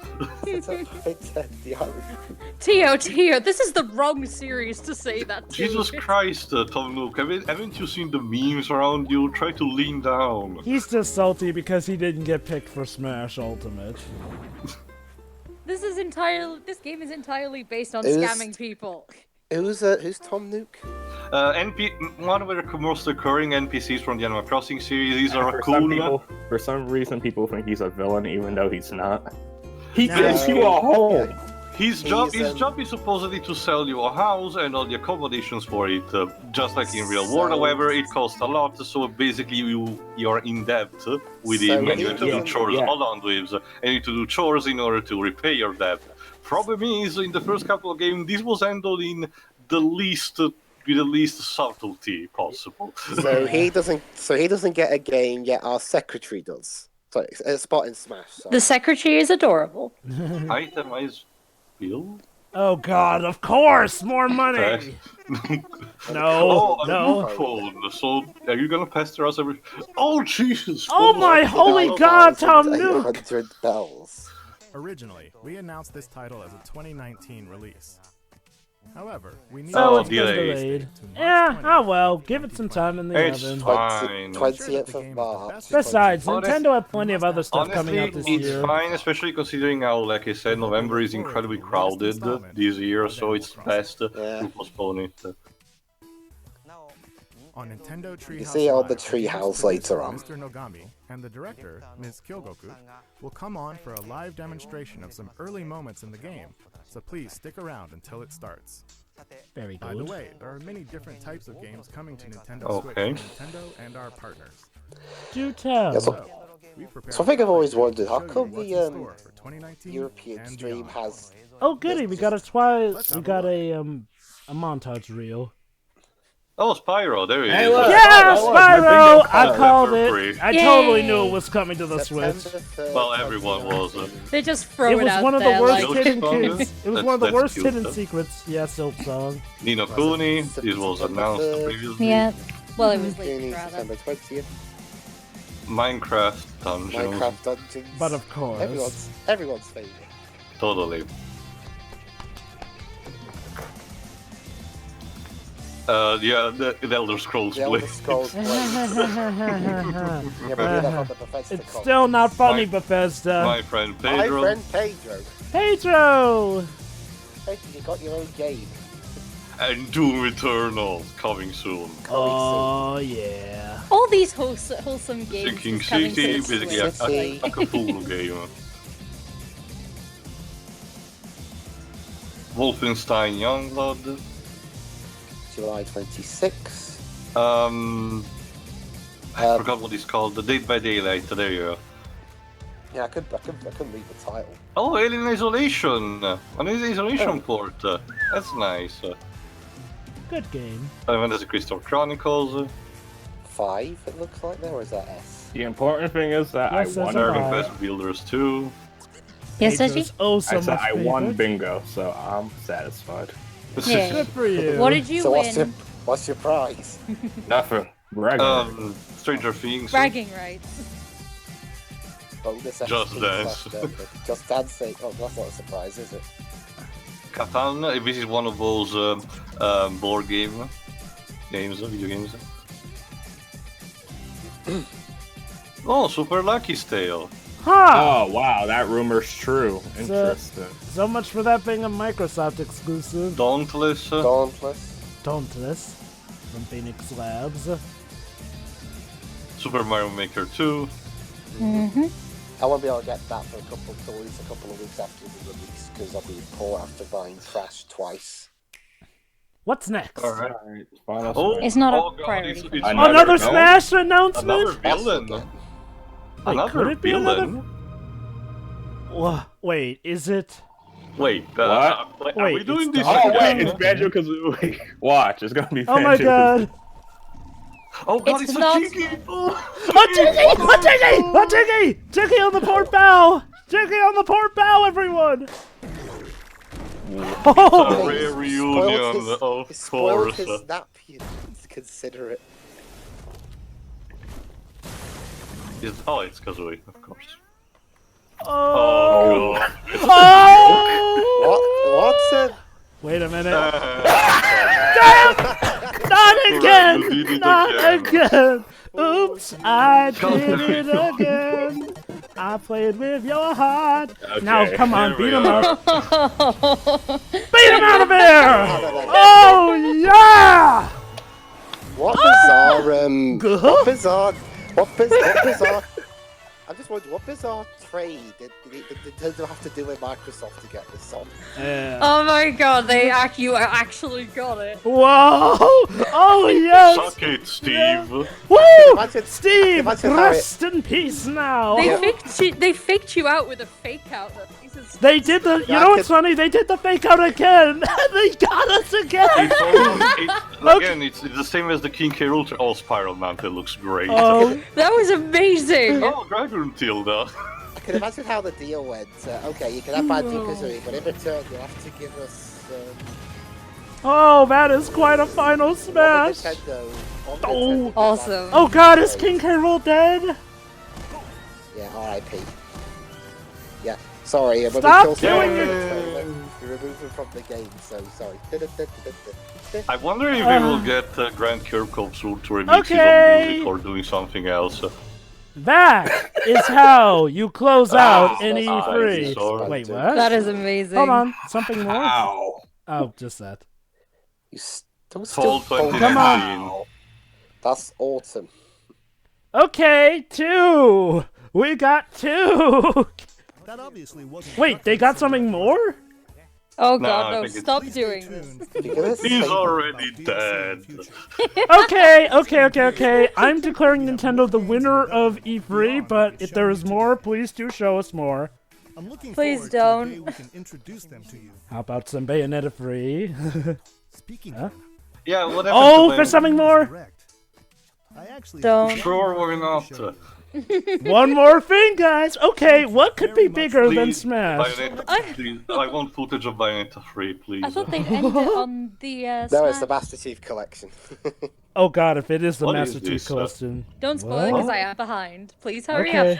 Tio, this is the wrong series to say that to. Jesus Christ, Tom Nook, haven't you seen the memes around you? Try to lean down. He's just salty because he didn't get picked for Smash Ultimate. This game is entirely based on It is- scamming people. Who's Tom Nook? One of the most occurring NPCs from the Animal Crossing series. These are For some Raccoon. people, for some reason, people think he's a villain, even though he's not. He No. gives you a home. His job is supposedly to sell you a house and all the accommodations for it, just like in real world. However, it costs a lot, so basically you're in debt with him, and you need to do chores. Hold on, Dweebs. And you need to do chores in order to repay your debt. Problem is, in the first couple of games, this was handled in the least subtlety possible. So he doesn't get a game yet. Our secretary does. Sorry, a spot in Smash. Sorry. The secretary is adorable. Itemize bill? Oh God! Of course, more money. No, no. Phone. So are you gonna pester us every? Oh Jesus! Oh my holy God, Tom Nook! 800 bells. Originally, we announced this title as a 2019 release. However, we need So to it's been delayed. delayed. Yeah, oh well, give it some time in the It's oven. fine. 20th of March. Besides, Nintendo have plenty of other stuff Honestly, coming out this it's year. fine, especially considering how, like I said, November is incredibly crowded this year, so it's best to postpone it. on Nintendo Treehouse. You see all the Live, Treehouse later on. Mr. Nogami and the director, Ms. Kyogoku, will come on for a live demonstration of some early moments in the game, so please stick around until it starts. Very By good. the way, there are many different types of games coming to Nintendo Switch Okay. from Nintendo and our partners. Do tell. Yeah, so I think I've always wondered, how come the European stream has... Oh goody, we got a montage reel. Oh, Spyro, there he is. Yeah, Oh, Spyro! I Pepper called Free. it. I totally knew it was coming to the Switch. Well, everyone was. They just throw It it was out one of there, the worst like... hidden Silk Song? kids. It was That's- one of the that's worst cute, hidden though. secrets. Yeah, Silk Song. Nino Kuni, this was announced previously. Yeah. Well, it was leaked, Goonies, rather. December 20th. Minecraft Dungeons. Minecraft Dungeons. But of course. Everyone's favourite. Totally. Yeah, the Elder Scrolls The Blade. Elder Scrolls Blade. Yeah, but that's not the Bethesda It's code. still not funny, Bethesda. My friend My Pedro. friend Pedro. Pedro! Hey, you got your own game. And Doom Eternal coming soon. Oh, yeah. All these wholesome games Sinking just coming City, to the basically Switch, a like- Cthulhu game. Wolfenstein Youngblood. July 26th. I forgot what it's called. The Dead by Daylight. There you go. Yeah, I couldn't read the title. Oh, Alien Isolation. An Isolation port. That's nice. Good game. Final Fantasy Crystal Chronicles. 5, it looks like there, or is that S? The important thing is that Yes, I won. that's a Dragon five. Quest Builders 2. Yes, Pedro's Reggie? oh so I said much I won favorite. bingo, so I'm satisfied. Yeah. Good for you. What did you So win? what's your prize? Nothing. Bragging. Stranger Things. Bragging rights. Bonus Just XP Dance. / Just Dancing. Oh, that's not a surprise, is it? Catan. This is one of those board games, video games. Oh, Super Lucky's Tale. Huh! Oh wow, that rumor's true. Interesting. So much for that being a Microsoft exclusive. Dauntless. Dauntless from Phoenix Labs. Super Mario Maker 2. I won't be able to get that for at least a couple of weeks after the release because I'll be poor after buying Crash twice. What's next? Alright. Oh, It's not oh a God, priority. it's Another no? Smash announcement? Another villain. Wait, Another could it be villain. Wait, is it? Wait, What? are we Wait, doing it's this? Oh again? wait, it's Banjo Kazooie. Watch, it's gonna be. Oh my god! Oh god, It's it's, not- a Jiggy! Oh, Jiggy! Jiggy on the port bow! Jiggy on the port bow, everyone! A Oh! rare reunion, of He spoiled course. his napkin. Consider it. It's Kazooie, of course. Oh! God. Oh! What's it? Wait a minute. Damn! Not again! Did it Not again. again! Oops, I did it again! I played with your heart. Okay, Now, come on, there beat we him are. up. Beat him out of here! Oh, yeah! What bizarre, what bizarre I'm just wondering, what bizarre trade did Nintendo have to do with Microsoft to get this on? Oh my god, you actually got it. Whoa! Oh yes! Suck it, Steve. Woo! Steve, imagine rest in peace now. They faked you out with a fake out. They did the. You know what's funny? They did the fake out again. They got us again. Again, it's the same as the King K. Rool. Oh, Spiral Mountain looks great. Oh, that was amazing. Oh, Dragon Tilda. I can imagine how the deal went. Okay, you can have Banjo-Kazooie, but in return you'll have to give us. Oh, that is quite a final smash. Oh, awesome. Oh God, is King K. Rool dead? Yeah, R.I.P. Yeah, sorry. Stop doing it. We removed him from the game, so sorry. I wonder if we will get Grand Kirkhope's Rule to remix his own music or doing something else. That is how you close out an E3. sorry. Wait, what? That is amazing. Hold on, something more? Ow. Oh, just that. You don't Fall still Come on. That's awesome. Okay, 2. We got 2. That obviously wasn't. Wait, they got something more? Oh No, god, I no, think stop doing this. He's already dead. Okay. I'm declaring Nintendo the winner of E3, but if there is more, please do show us more. I'm looking Please forward to the don't. day we can introduce them to you. How about some Bayonetta free? Speaking Huh? Yeah, whatever. Oh, for something more? I actually Don't. Sure, why not? One more thing, guys. Okay, what could be bigger than Smash? Bayonetta, please. I want footage of Bayonetta 3, please. I thought they'd end it on the No, it's the Smash. Master Chief Collection. Oh God, if it is the What Master is Chief this, Collection. Don't spoil it because I am behind. Please hurry up.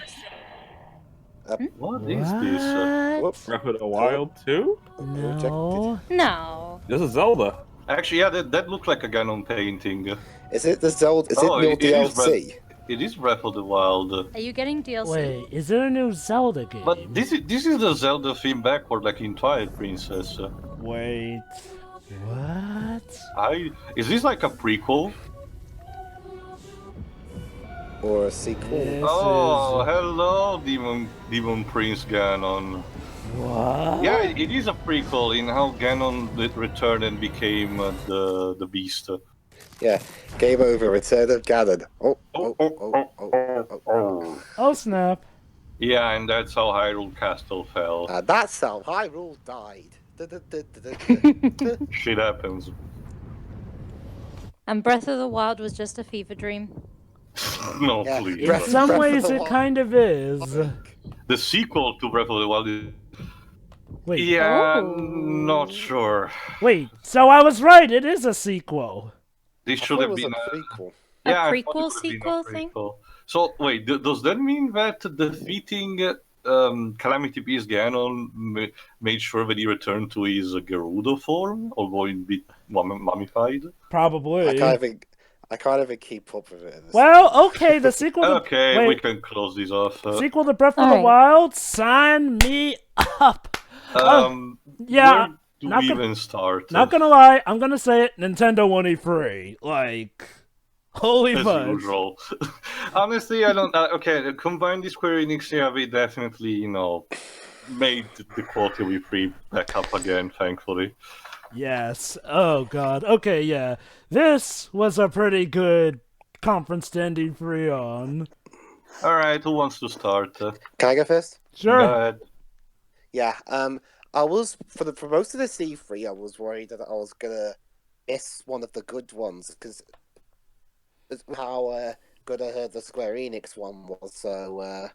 What is this? What? Breath of the Wild 2? No. No. This is Zelda. Actually, yeah, that looked like a Ganon painting. Is it the Zelda? Is it new DLC? It is Breath of the Wild. Are you getting DLC? Wait, is there a new Zelda game? But this is the Zelda theme backward, like in Twilight Princess. Wait. What? Is this like a prequel? Or a sequel? Oh, hello, Demon Prince Ganon. What? Yeah, it is a prequel in how Ganon returned and became the beast. Yeah, game over. Return of Ganon. Oh snap! Yeah, and that's how Hyrule Castle fell. That's how Hyrule died. Shit happens. And Breath of the Wild was just a fever dream. No, Yeah, please. In some ways, it kind of is. The sequel to Breath of the Wild is... Wait. Yeah, Oh. not sure. Wait. So I was right. It is a sequel. This should have been a prequel. Yeah, I A thought it prequel would have been a sequel thing? prequel. So wait, does that mean that defeating Calamity Beast Ganon made sure that he returned to his Gerudo form, although he'd be mummified? Probably. I can't even keep up with it. Well, okay, the sequel. Okay, wait, we can close this off. Sequel to Breath of the Alright. Wild. Sign me up. Yeah. Where do not we gonna- even start? Not gonna lie, I'm gonna say it. Nintendo won E3. Like, holy As fudge. usual. Honestly, I don't. Okay, combine the Square Enix, yeah, we definitely, made the quality of E3 back up again, thankfully. Yes. Oh god. Okay, yeah. This was a pretty good conference to end E3 on. Alright, who wants to start? Can I go first? Sure. Go ahead. Yeah. I was for most of the C3. I was worried that I was gonna miss one of the good ones because how good I heard the Square Enix one was. So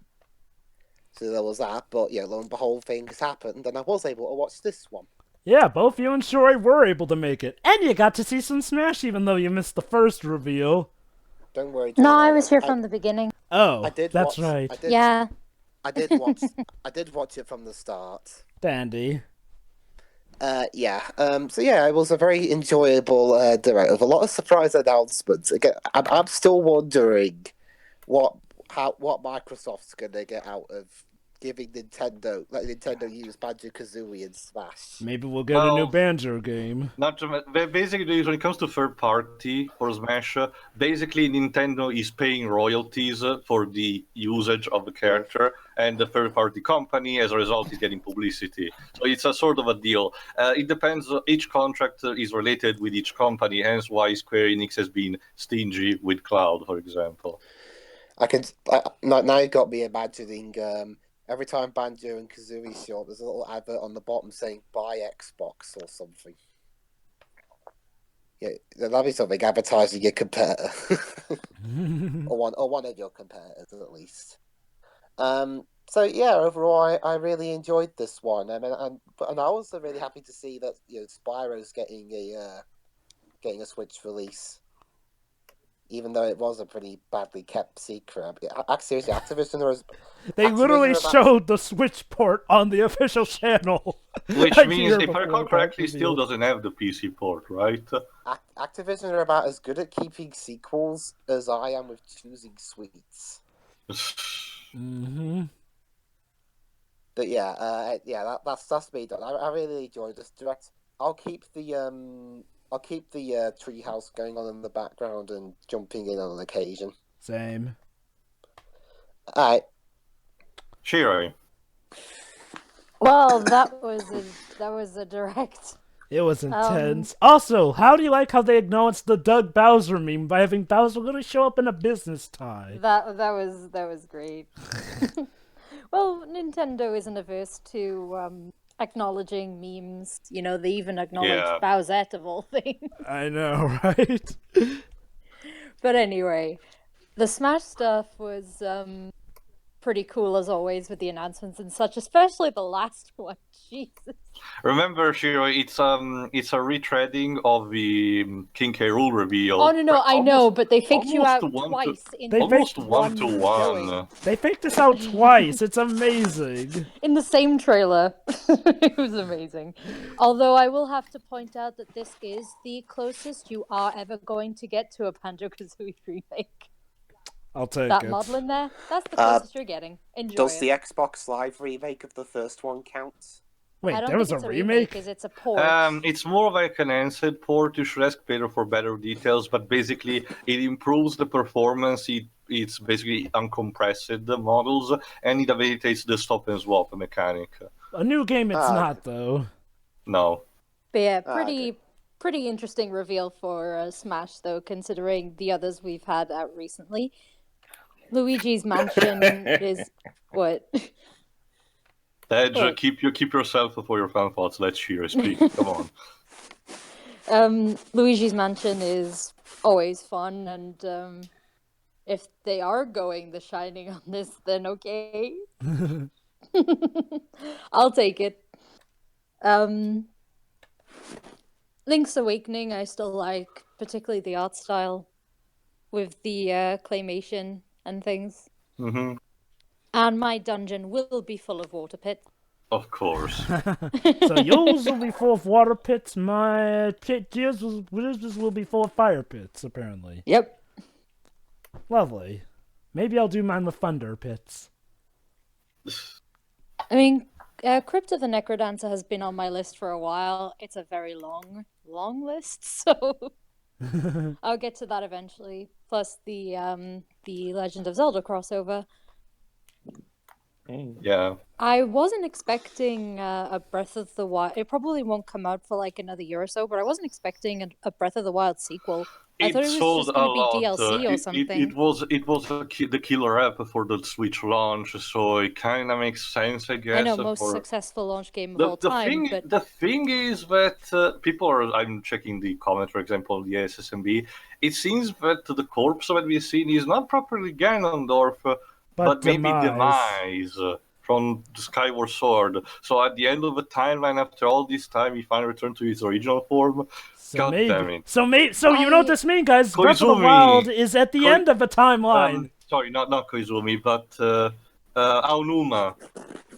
there was that. But yeah, lo and behold, things happened, and I was able to watch this one. Yeah, both you and Shori were able to make it. And you got to see some Smash even though you missed the first reveal. Don't worry. No, John, I was here from the beginning. Oh, I did that's watch, right. Yeah. I did watch. I did watch it from the start. Dandy. Yeah. So yeah, it was a very enjoyable direct with a lot of surprise announcements. Again, I'm still wondering what Microsoft's gonna get out of giving Nintendo, like Nintendo used Banjo-Kazooie in Smash. Maybe we'll get a new Banjo game. Not basically, when it comes to third party for Smash, basically Nintendo is paying royalties for the usage of the character, and the third party company, as a result, is getting publicity. So it's a sort of a deal. It depends. Each contract is related with each company, hence why Square Enix has been stingy with Cloud, for example. Now you got me imagining. Every time Banjo and Kazooie show up, there's a little advert on the bottom saying "Buy Xbox" or something. Yeah, that'd be something advertising your competitor, or one of your competitors at least. So yeah, overall, I really enjoyed this one. I mean, and I'm also really happy to see that Spyro's getting a Switch release, even though it was a pretty badly kept secret. Seriously, They literally showed the Switch port on the official channel. Which means, if I recall correctly, it still doesn't have the PC port, right? Activision are about as good at keeping sequels as I am with choosing sweets. Mm-hmm. But that's me done. I really enjoyed this direct. I'll keep the treehouse going on in the background and jumping in on an occasion. Same. Alright. Shiro. Well, that was a direct. It was intense. Also, how do you like how they acknowledged the Doug Bowser meme by having Bowser literally show up in a business tie? That was great. Well, Nintendo isn't averse to acknowledging memes. You know, they even acknowledged Bowsette of all things. I know, right? But anyway, the Smash stuff was pretty cool as always with the announcements and such, especially the last one. Jesus. Remember, Shiro, it's a retreading of the King K. Rool reveal. Oh no, I know, but they faked you out twice. Almost one to one. They faked this out twice. It's amazing. In the same trailer. It was amazing. Although I will have to point out that this is the closest you are ever going to get to a Banjo-Kazooie remake. I'll take that it. model in there. That's the closest you're getting. Enjoy Does it. the Xbox Live remake of the first one count? Wait, I don't there was think a it's remake? because it's a port. It's more like an enhanced port. You should ask Peter for better details, but basically it improves the performance. It's basically uncompressed models, and it habilitates the stop and swap mechanic. A new game it's not, though. No. But yeah, pretty interesting reveal for Smash, though, considering the others we've had out recently. Luigi's Mansion is what? Edge, keep yourself for your fan thoughts. Let's hear speak. Come on. Luigi's Mansion is always fun, and if they are going The Shining on this, then okay. I'll take it. Link's Awakening, I still like, particularly the art style with the claymation and things. Mm-hmm. And my dungeon will be full of water pits. Of course. So yours will be full of water pits. My yours will be full of fire pits, apparently. Yep. Lovely. Maybe I'll do mine with thunder pits. I mean, Crypt of the Necrodancer has been on my list for a while. It's a very long list, so I'll get to that eventually. Plus the Legend of Zelda crossover. Yeah. I wasn't expecting a Breath of the Wild. It probably won't come out for like another year or so, but I wasn't expecting a Breath of the Wild sequel. I thought it was just going to be DLC or something. It was the killer app for the Switch launch, so it kind of makes sense, I guess. I know, most successful launch game of all time. The thing is that people are. I'm checking the comment, for example, the SSMB. It seems that the corpse that we've seen is not properly Ganondorf, but maybe Demise from the Skyward Sword. So at the end of the timeline, after all this time, he finally returned to his original form. God damn it. So you know what this means, guys? Koizumi. Breath of the Wild is at the end of the timeline. Sorry, not Koizumi, but Aonuma.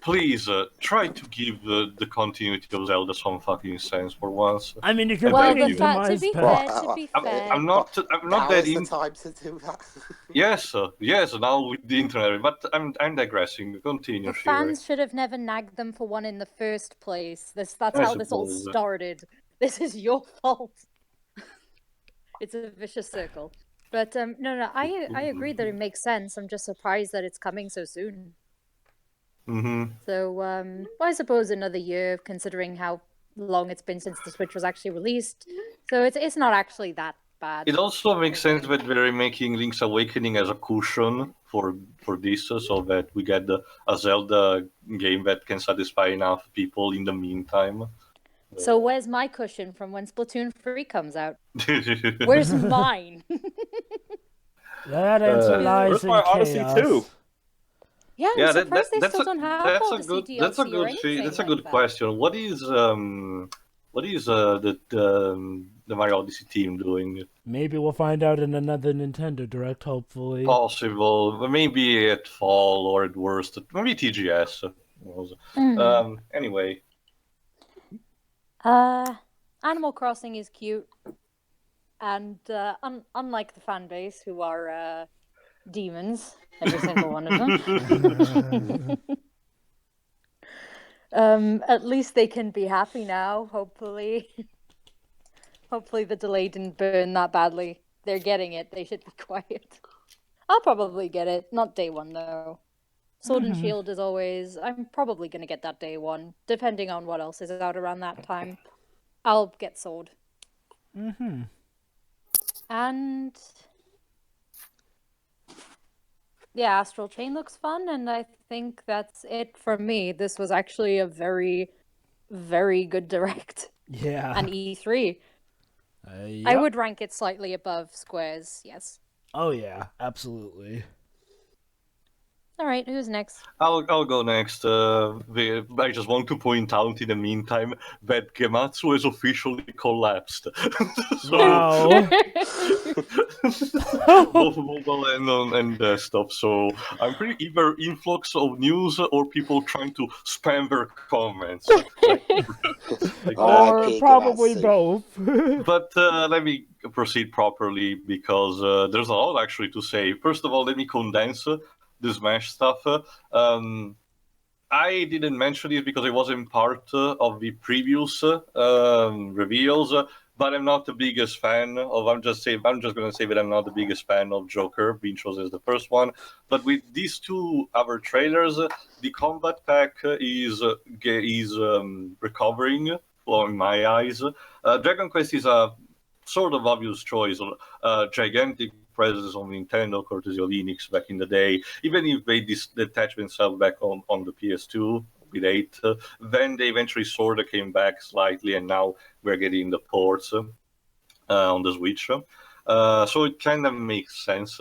please try to give the continuity of Zelda some fucking sense for once. I mean, you can Well, bring the in to be Demise fair, to be fair, I'm not Now that is the in. time to do that. Yes, yes. Now with the internet, but I'm digressing. Continue, the Shiri. fans should have never nagged them for one in the first place. That's I how this all suppose. started. This is your fault. It's a vicious circle. But no, I agree that it makes sense. I'm just surprised that it's coming so soon. Mm-hmm. So well, I suppose another year, considering how long it's been since the Switch was actually released. So it's not actually that bad. It also makes sense that they're making Link's Awakening as a cushion for this, so that we get a Zelda game that can satisfy enough people in the meantime. So where's my cushion from when Splatoon 3 comes out? Where's mine? That answer lies where's in my chaos. Odyssey 2? Yeah, I'm surprised they still don't have that's Odyssey a good DLC that's a or good anything that's a like good that. question. What is the Mario Odyssey team doing? Maybe we'll find out in another Nintendo Direct, hopefully. Possible, maybe at fall or at worst, maybe TGS. Anyway. Animal Crossing is cute, and unlike the fan base, who are demons, every single one of them. At least they can be happy now, hopefully. Hopefully the delay didn't burn that badly. They're getting it. They should be quiet. I'll probably get it. Not day one, though. Sword and Shield, as always. I'm probably going to get that day one, depending on what else is out around that time. I'll get Sword. And yeah, Astral Chain looks fun, and I think that's it from me. This was actually a very, very good Direct. Yeah. And E3. Yep. I would rank it slightly above Squares, yes. Oh yeah, absolutely. All right, who's next? I'll go next. I just want to point out in the meantime that Gematsu has officially collapsed. Wow. Both mobile and desktop. So I'm pretty either influx of news or people trying to spam their comments. Or probably both. But let me proceed properly because there's a lot actually to say. First of all, let me condense the Smash stuff. I didn't mention it because it wasn't part of the previous reveals, but I'm not the biggest fan of. I'm just gonna say that I'm not the biggest fan of Joker being chosen as the first one. But with these two other trailers, the combat pack is recovering. In my eyes, Dragon Quest is a sort of obvious choice. Gigantic presence on Nintendo, courtesy of Enix back in the day. Even if they detached themselves back on the PS2 with 8, then they eventually sort of came back slightly, and now we're getting the ports on the Switch. So it kind of makes sense.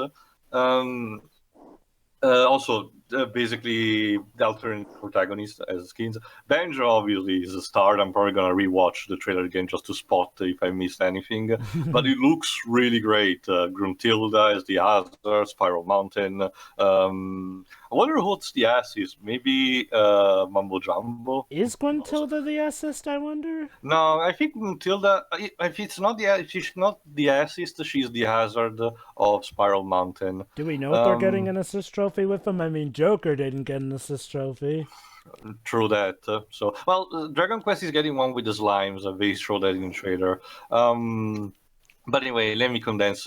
Also, basically, the alternate protagonist as skins. Banjo obviously is a star. I'm probably gonna rewatch the trailer again just to spot if I missed anything. But it looks really great. Gruntilda as the Hazard, Spiral Mountain. I wonder what's the assist. Maybe Mumbo Jumbo. Is Gruntilda the assist, I wonder? No, I think Gruntilda. If she's not the assist, she's the Hazard of Spiral Mountain. Do we know if they're getting an assist trophy with them? I mean, Joker didn't get an assist trophy. True that. Dragon Quest is getting one with the slimes. They showed that in the trailer. But anyway, let me condense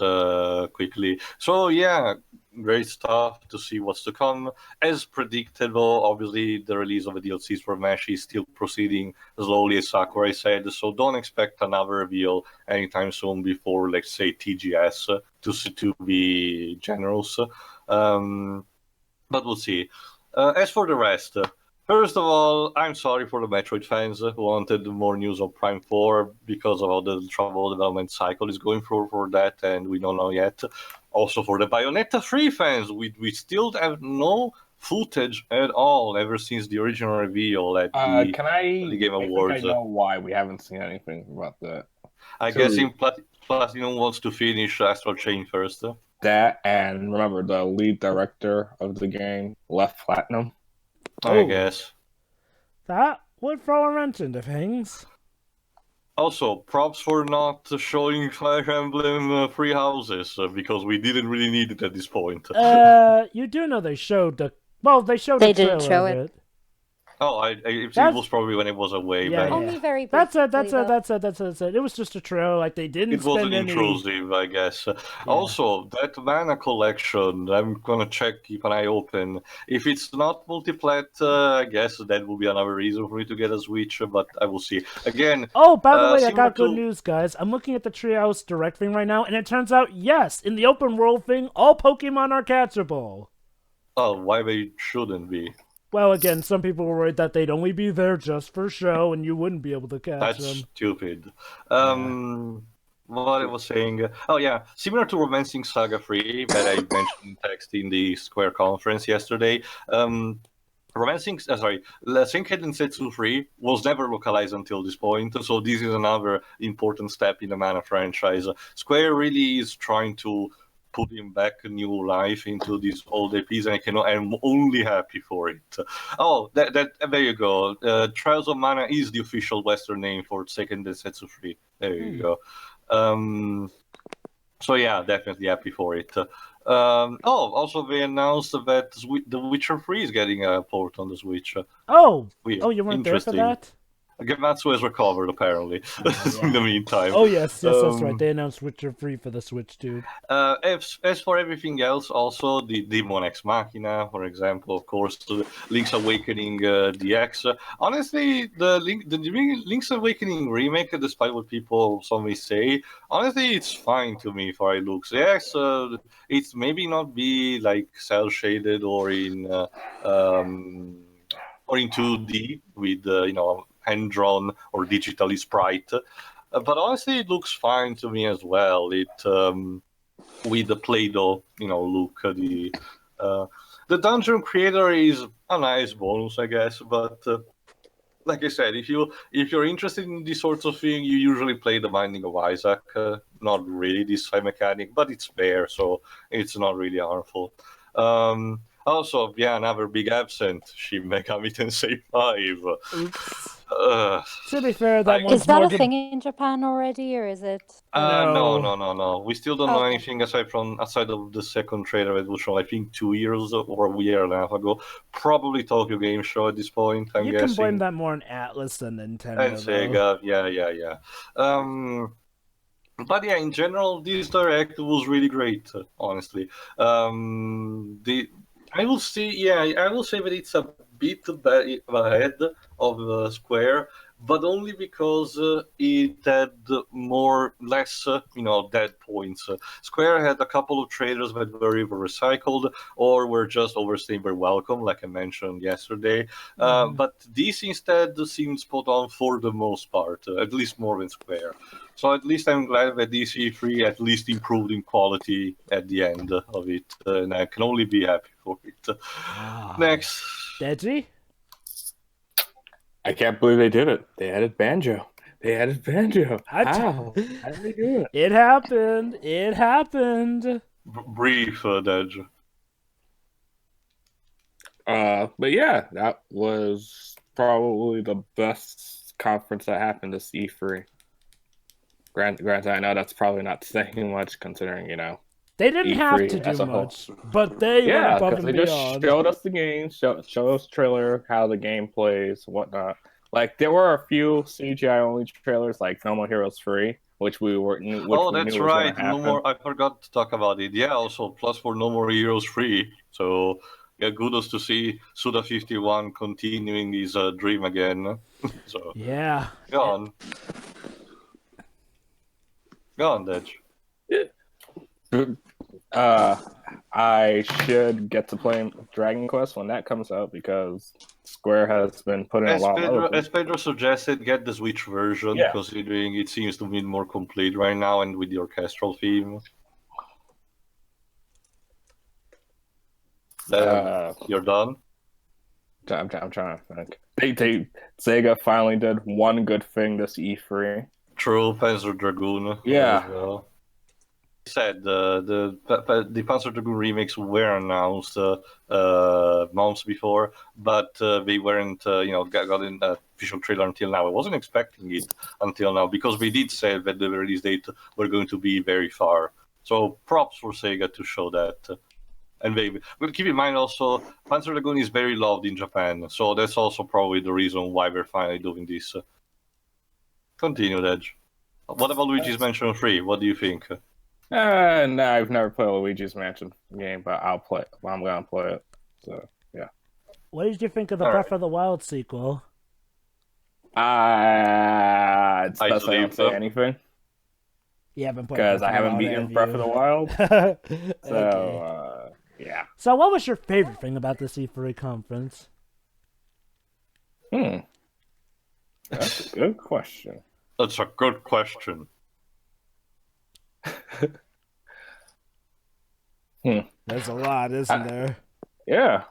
quickly. So yeah, great stuff to see what's to come. As predictable, obviously the release of the DLCs for Smash is still proceeding slowly, as Sakurai said. So don't expect another reveal anytime soon before, let's say, TGS, to be generous. But we'll see. As for the rest, first of all, I'm sorry for the Metroid fans who wanted more news of Prime 4 because of how the trouble development cycle is going through for that, and we don't know yet. Also for the Bayonetta 3 fans, we still have no footage at all ever since the original reveal at the Game Awards. I think I know why we haven't seen anything about that. I guess Platinum wants to finish Astral Chain first. That, and remember, the lead director of the game left Platinum. I guess. That would throw a wrench into things. Also, props for not showing Fire Emblem free houses, because we didn't really need it at this point. You do know they showed the... Well, they showed They a trailer did show of it. it. Oh, it That's- was probably when it was away. Yeah, but Only very That's briefly. it, that's it. It was just a trailer, like they didn't it wasn't spend any... intrusive, I guess. Also, that Mana collection, I'm gonna check, keep an eye open. If it's not multiplat, I guess that will be another reason for me to get a Switch, but I will see. Again, Oh, by the way, I similar got good to- news, guys. I'm looking at the Treehouse Direct thing right now, and it turns out, yes, in the open world thing, all Pokemon are catchable. Oh, why they shouldn't be? Well, again, some people were worried that they'd only be there just for show, and you wouldn't be able to catch That's them. stupid. What I was saying. Oh yeah, similar to Romancing Saga 3 that I mentioned in text in the Square conference yesterday. Senkai Densetsu 3 was never localized until this point, so this is another important step in the Mana franchise. Square really is trying to putting back a new life into these old APs, and I'm only happy for it. Oh, there you go. Trials of Mana is the official Western name for Second Densetsu 3. There you go. So yeah, definitely happy for it. Also they announced that The Witcher 3 is getting a port on the Switch. Weird. You weren't there for that? Gematsu has recovered, apparently, in the meantime. Oh, yes, that's right. They announced Witcher 3 for the Switch, dude. As for everything else, also, the Demon Ex Machina, for example, of course, the Link's Awakening DX. Honestly, the Link's Awakening remake, despite what some may say, honestly, it's fine to me for it looks. Yes, it's maybe not be, like, cel-shaded or in 2D with, hand-drawn or digitally sprite. But honestly, it looks fine to me as well. It with the Play-Doh, look. The dungeon creator is a nice bonus, I guess. But like I said, if you're interested in these sorts of thing, you usually play The Binding of Isaac. Not really this high mechanic, but it's there, so it's not really harmful. Also, another big absent, Shin Megami Tensei 5. To be fair, that one's Is that more a thing in Japan already, or is it? No. We still don't know anything outside of the second trailer that was shown, I think, 2 years or a year and a half ago. Probably Tokyo Game Show at this point, I'm guessing. You can blame that more on Atlas than Nintendo. And Sega, yeah. But yeah, in general, this direct was really great, honestly. I will say that it's a bit ahead of Square, but only because it had less dead points. Square had a couple of trailers that were either recycled or were just overstaying their welcome, like I mentioned yesterday. But this instead seemed spot on for the most part, at least more than Square. So at least I'm glad that DC3 at least improved in quality at the end of it, and I can only be happy for it. Next. Deji? I can't believe they did it. They added Banjo. How? How did they do it? It happened. Brief, Dej. But yeah, that was probably the best conference that happened this E3. Granted, I know that's probably not saying much considering, They didn't have to do much, but they went above and beyond. They just showed us the game, showed us the trailer, how the game plays, whatnot. Like, there were a few CGI-only trailers, like No More Heroes 3, which we were... That's right. No more. I forgot to talk about it. Yeah, also, plus for No More Heroes 3. So, yeah, kudos to see Suda51 continuing his dream again. So, yeah. Go on. Go on, Dej. I should get to play Dragon Quest when that comes out because Square has been putting a lot of... As Pedro suggested, get the Switch version, considering it seems to be more complete right now and with the orchestral theme. You're done? I'm trying to think. Sega finally did one good thing this E3. True, Panzer Dragoon. Yeah. Well. said, the Panzer Dragoon remakes were announced months before, but they weren't, got an official trailer until now. I wasn't expecting it until now because they did say that the release date were going to be very far. So props for Sega to show that. And but keep in mind also, Panzer Dragoon is very loved in Japan, so that's also probably the reason why we're finally doing this. Continue, Edge. What about Luigi's Mansion 3? What do you think? No, I've never played a Luigi's Mansion game, but I'm gonna play it. So yeah. What did you think of the Breath of the Wild sequel? It's best I don't say anything. You haven't played because I haven't beaten Breath of the Wild. So Okay. Yeah. So what was your favorite thing about the E3 conference? That's a good question. That's a good question. There's a lot, isn't there? Yeah.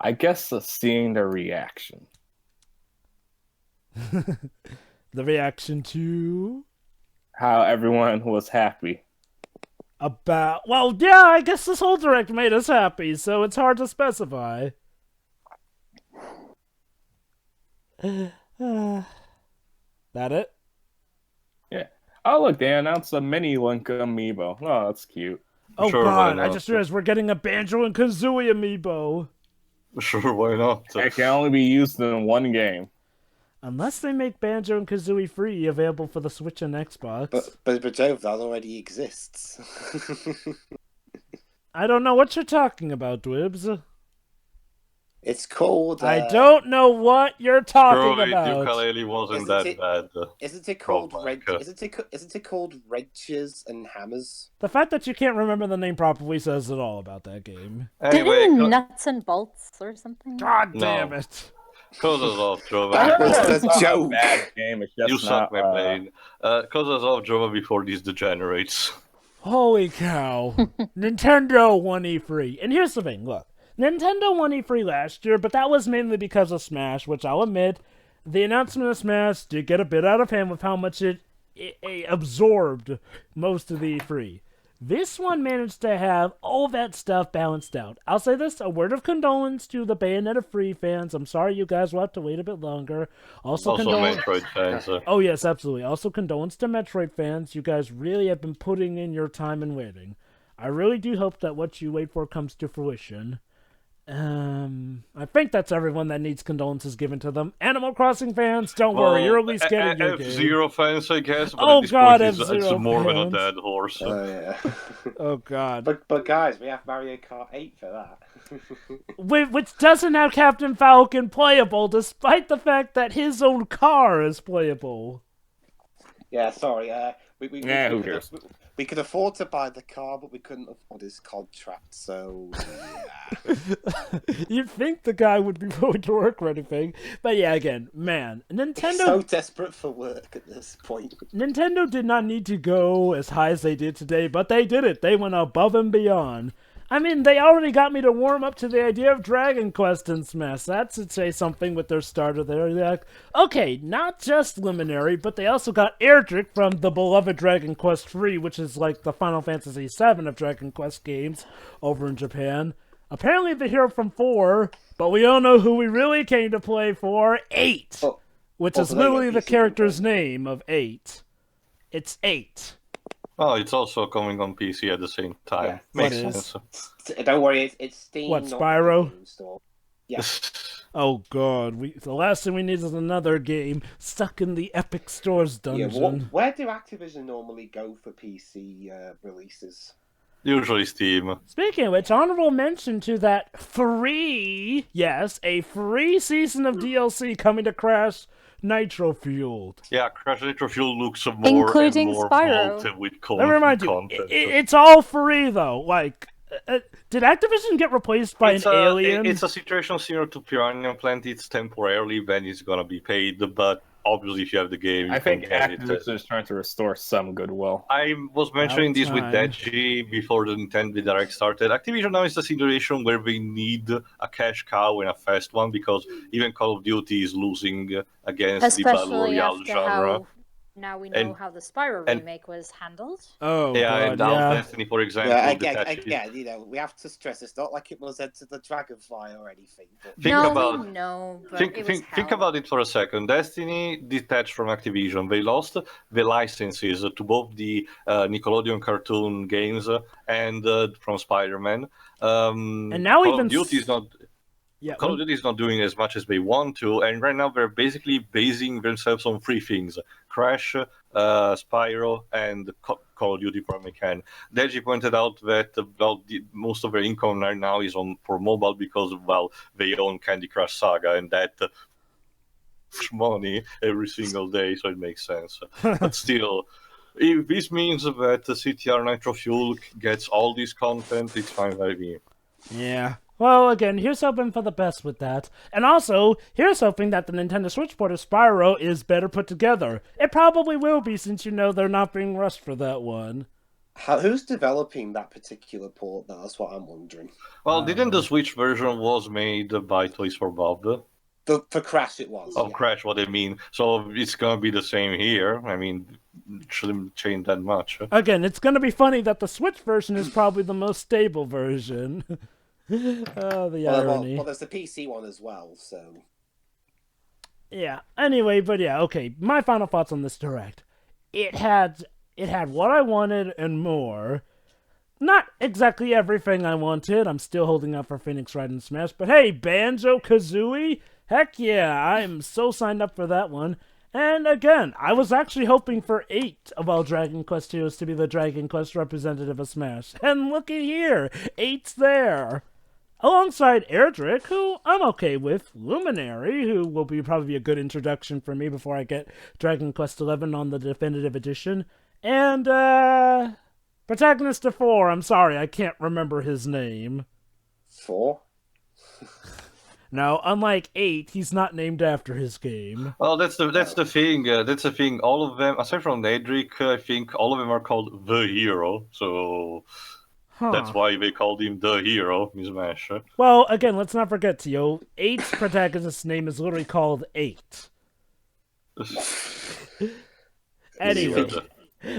I guess seeing the reaction. The reaction to how everyone was happy. Well, yeah, I guess this whole direct made us happy, so it's hard to specify. That it? Yeah. Oh, look, they announced a mini Link amiibo. Oh, that's cute. Oh, sure, God, I just realized we're getting a Banjo and Kazooie amiibo. Sure, why not? It can only be used in one game. Unless they make Banjo and Kazooie free, available for the Switch and Xbox. But Joe, that already exists. I don't know what you're talking about, Dwibs. It's called... I don't know what you're talking about. Ukulele wasn't that bad. Isn't it called Isn't it called Wrenches and Hammers? The fact that you can't remember the name properly says it all about that game. Anyway, Nuts and Bolts or something? God damn it. Cause us off, Jova. That's a joke. Bad game. It's just you suck my brain. Cause us off, Jova, before these degenerates. Holy cow. Nintendo won E3. And here's the thing, look. Nintendo won E3 last year, but that was mainly because of Smash, which I'll admit, the announcement of Smash did get a bit out of hand with how much it absorbed most of the E3. This one managed to have all that stuff balanced out. I'll say this, a word of condolence to the Bayonetta Free fans. I'm sorry you guys will have to wait a bit longer. Also Metroid fans. Oh yes, absolutely. Also condolence to Metroid fans. You guys really have been putting in your time and waiting. I really do hope that what you wait for comes to fruition. I think that's everyone that needs condolences given to them. Animal Crossing fans, don't worry, you're at least getting your game. F-Zero fans, I guess. But oh at this God, point, F-Zero it's more fans. than a dead horse. Oh yeah. Oh God. But guys, we have Mario Kart 8 for that. Which doesn't have Captain Falcon playable, despite the fact that his own car is playable. Yeah, sorry. Who cares? We could afford to buy the car, but we couldn't afford his contract, so... Yeah. You'd think the guy would be willing to work or anything. But yeah, again, man, Nintendo... He's so desperate for work at this point. Nintendo did not need to go as high as they did today, but they did it. They went above and beyond. I mean, they already got me to warm up to the idea of Dragon Quest in Smash. That should say something with their starter there. They're like, okay, not just Luminary, but they also got Erdrick from the beloved Dragon Quest 3, which is like the Final Fantasy VII of Dragon Quest games over in Japan. Apparently the hero from 4, but we all know who we really came to play for, 8, which is literally the character's name of 8. It's 8. Oh, it's also coming on PC at the same time. Yeah. Makes sense. Don't worry, it's Steam. What, not Spyro? the store. Yeah. Oh God, the last thing we need is another game stuck in the Epic Store's dungeon. Yeah, where do Activision normally go for PC releases? Usually Steam. Speaking of which, honorable mention to that free, yes, a free season of DLC coming to Crash Nitro Fueled. Yeah, Crash Nitro Fueled looks more including and more Spyro. vaulted with Let me remind you, content. it's all free though. Like, did Activision get replaced by an alien? It's a situation similar to Piranha Plant. It's temporarily, then it's gonna be paid, but obviously if you have the game, I think Activision is trying to restore some goodwill. I was mentioning this with Deji before the Nintendo Direct started. Activision now is a situation where they need a cash cow and a fast one, because even Call of Duty is losing against the Battle Royale genre. Now we know how the Spyro remake was handled. Oh, yeah, and God, yeah. Destiny, for example, Yeah, detaches. again, you know, we have to stress it's not like it was Enter the Dragonfly or anything. But... Think No, about we know, but think, it was think, think hell. about it for a second. Destiny detached from Activision. They lost the licenses to both the Nickelodeon cartoon games and from Spider-Man. And now Call even of Duty is not. Yeah, Call of Duty is not doing as much as they want to, and right now they're basically basing themselves on three things: Crash, Spyro, and Call of Duty for American. Deji pointed out that most of their income right now is for mobile because, well, they own Candy Crush Saga, and that money every single day, so it makes sense. But still, if this means that CTR Nitro Fuel gets all this content, it's fine by me. Yeah. Well, again, here's hoping for the best with that. And also, here's hoping that the Nintendo Switch port of Spyro is better put together. It probably will be, since you know they're not being rushed for that one. Who's developing that particular port, though? That's what I'm wondering. Well, didn't the Switch version was made by Toys for Bob? For Crash it was. Oh, yeah. Crash, what I mean. So it's gonna be the same here. I mean, shouldn't change that much. Again, it's gonna be funny that the Switch version is probably the most stable version. Oh, the irony. Well, there's the PC one as well, so... Yeah, anyway, but yeah, okay, my final thoughts on this Direct. It had what I wanted and more. Not exactly everything I wanted. I'm still holding out for Phoenix Wright and Smash, but hey, Banjo-Kazooie? Heck yeah, I'm so signed up for that one. And again, I was actually hoping for 8 of all Dragon Quest heroes to be the Dragon Quest representative of Smash. And looky here, 8's there. Alongside Erdrick, who I'm okay with, Luminary, who will probably be a good introduction for me before I get Dragon Quest XI on the definitive edition, and Protagonist of 4, I'm sorry, I can't remember his name. 4? No, unlike 8, he's not named after his game. Well, that's the thing. That's the thing. All of them, aside from Edric, I think all of them are called the hero. So that's why they called him the hero in Smash. Well, again, let's not forget, Tio. 8's protagonist's name is literally called 8. Anyway,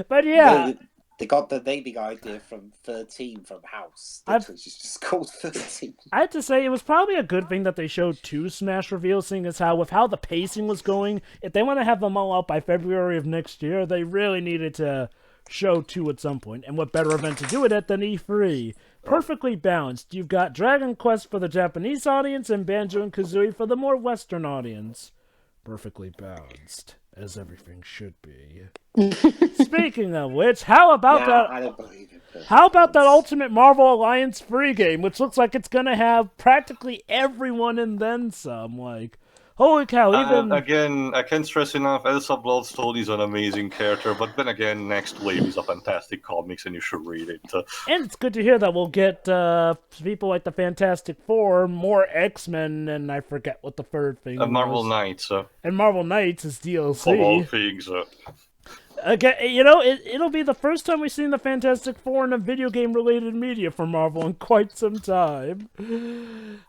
but yeah. They got the naming idea from 13 from House, which is just called 13. I have to say, it was probably a good thing that they showed 2 Smash reveals, seeing as how, with how the pacing was going, if they want to have them all out by February of next year, they really needed to show 2 at some point. And what better event to do it at than E3? Perfectly balanced. You've got Dragon Quest for the Japanese audience and Banjo and Kazooie for the more Western audience. Perfectly balanced, as everything should be. Speaking of which, how about I don't believe it. How about that Ultimate Marvel Alliance free game, which looks like it's gonna have practically everyone and then some? Like, holy cow! Even again, I can't stress enough. Elsa Bloodstone is an amazing character, but then again, Next Wave is a fantastic comics, and you should read it. And it's good to hear that we'll get people like the Fantastic Four, more X-Men, and I forget what the third thing was. Marvel Knights. And Marvel Knights is DLC. Of all things. Again, you know, it'll be the first time we've seen the Fantastic Four in a video game-related media for Marvel in quite some time.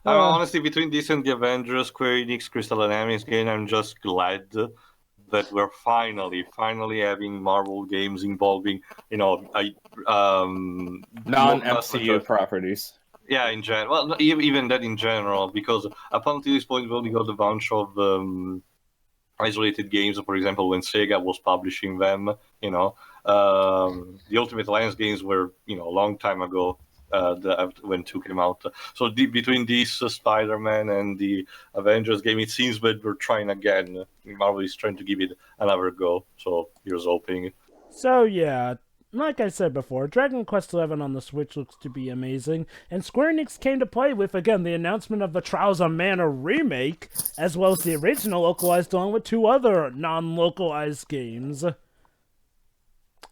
Honestly, between this and the Avengers, Square Enix, Crystal Dynamics game, I'm just glad that we're finally having Marvel games involving, non-MCU properties. Yeah, in general. Well, even that in general, because up until this point, we only got a bunch of isolated games. For example, when Sega was publishing them, the Ultimate Alliance games were, a long time ago when 2 came out. So between this Spider-Man and the Avengers game, it seems that we're trying again. Marvel is trying to give it another go. So here's hoping. So yeah. Like I said before, Dragon Quest XI on the Switch looks to be amazing, and Square Enix came to play with, again, the announcement of the Trials of Mana remake, as well as the original localized along with 2 other non-localized games.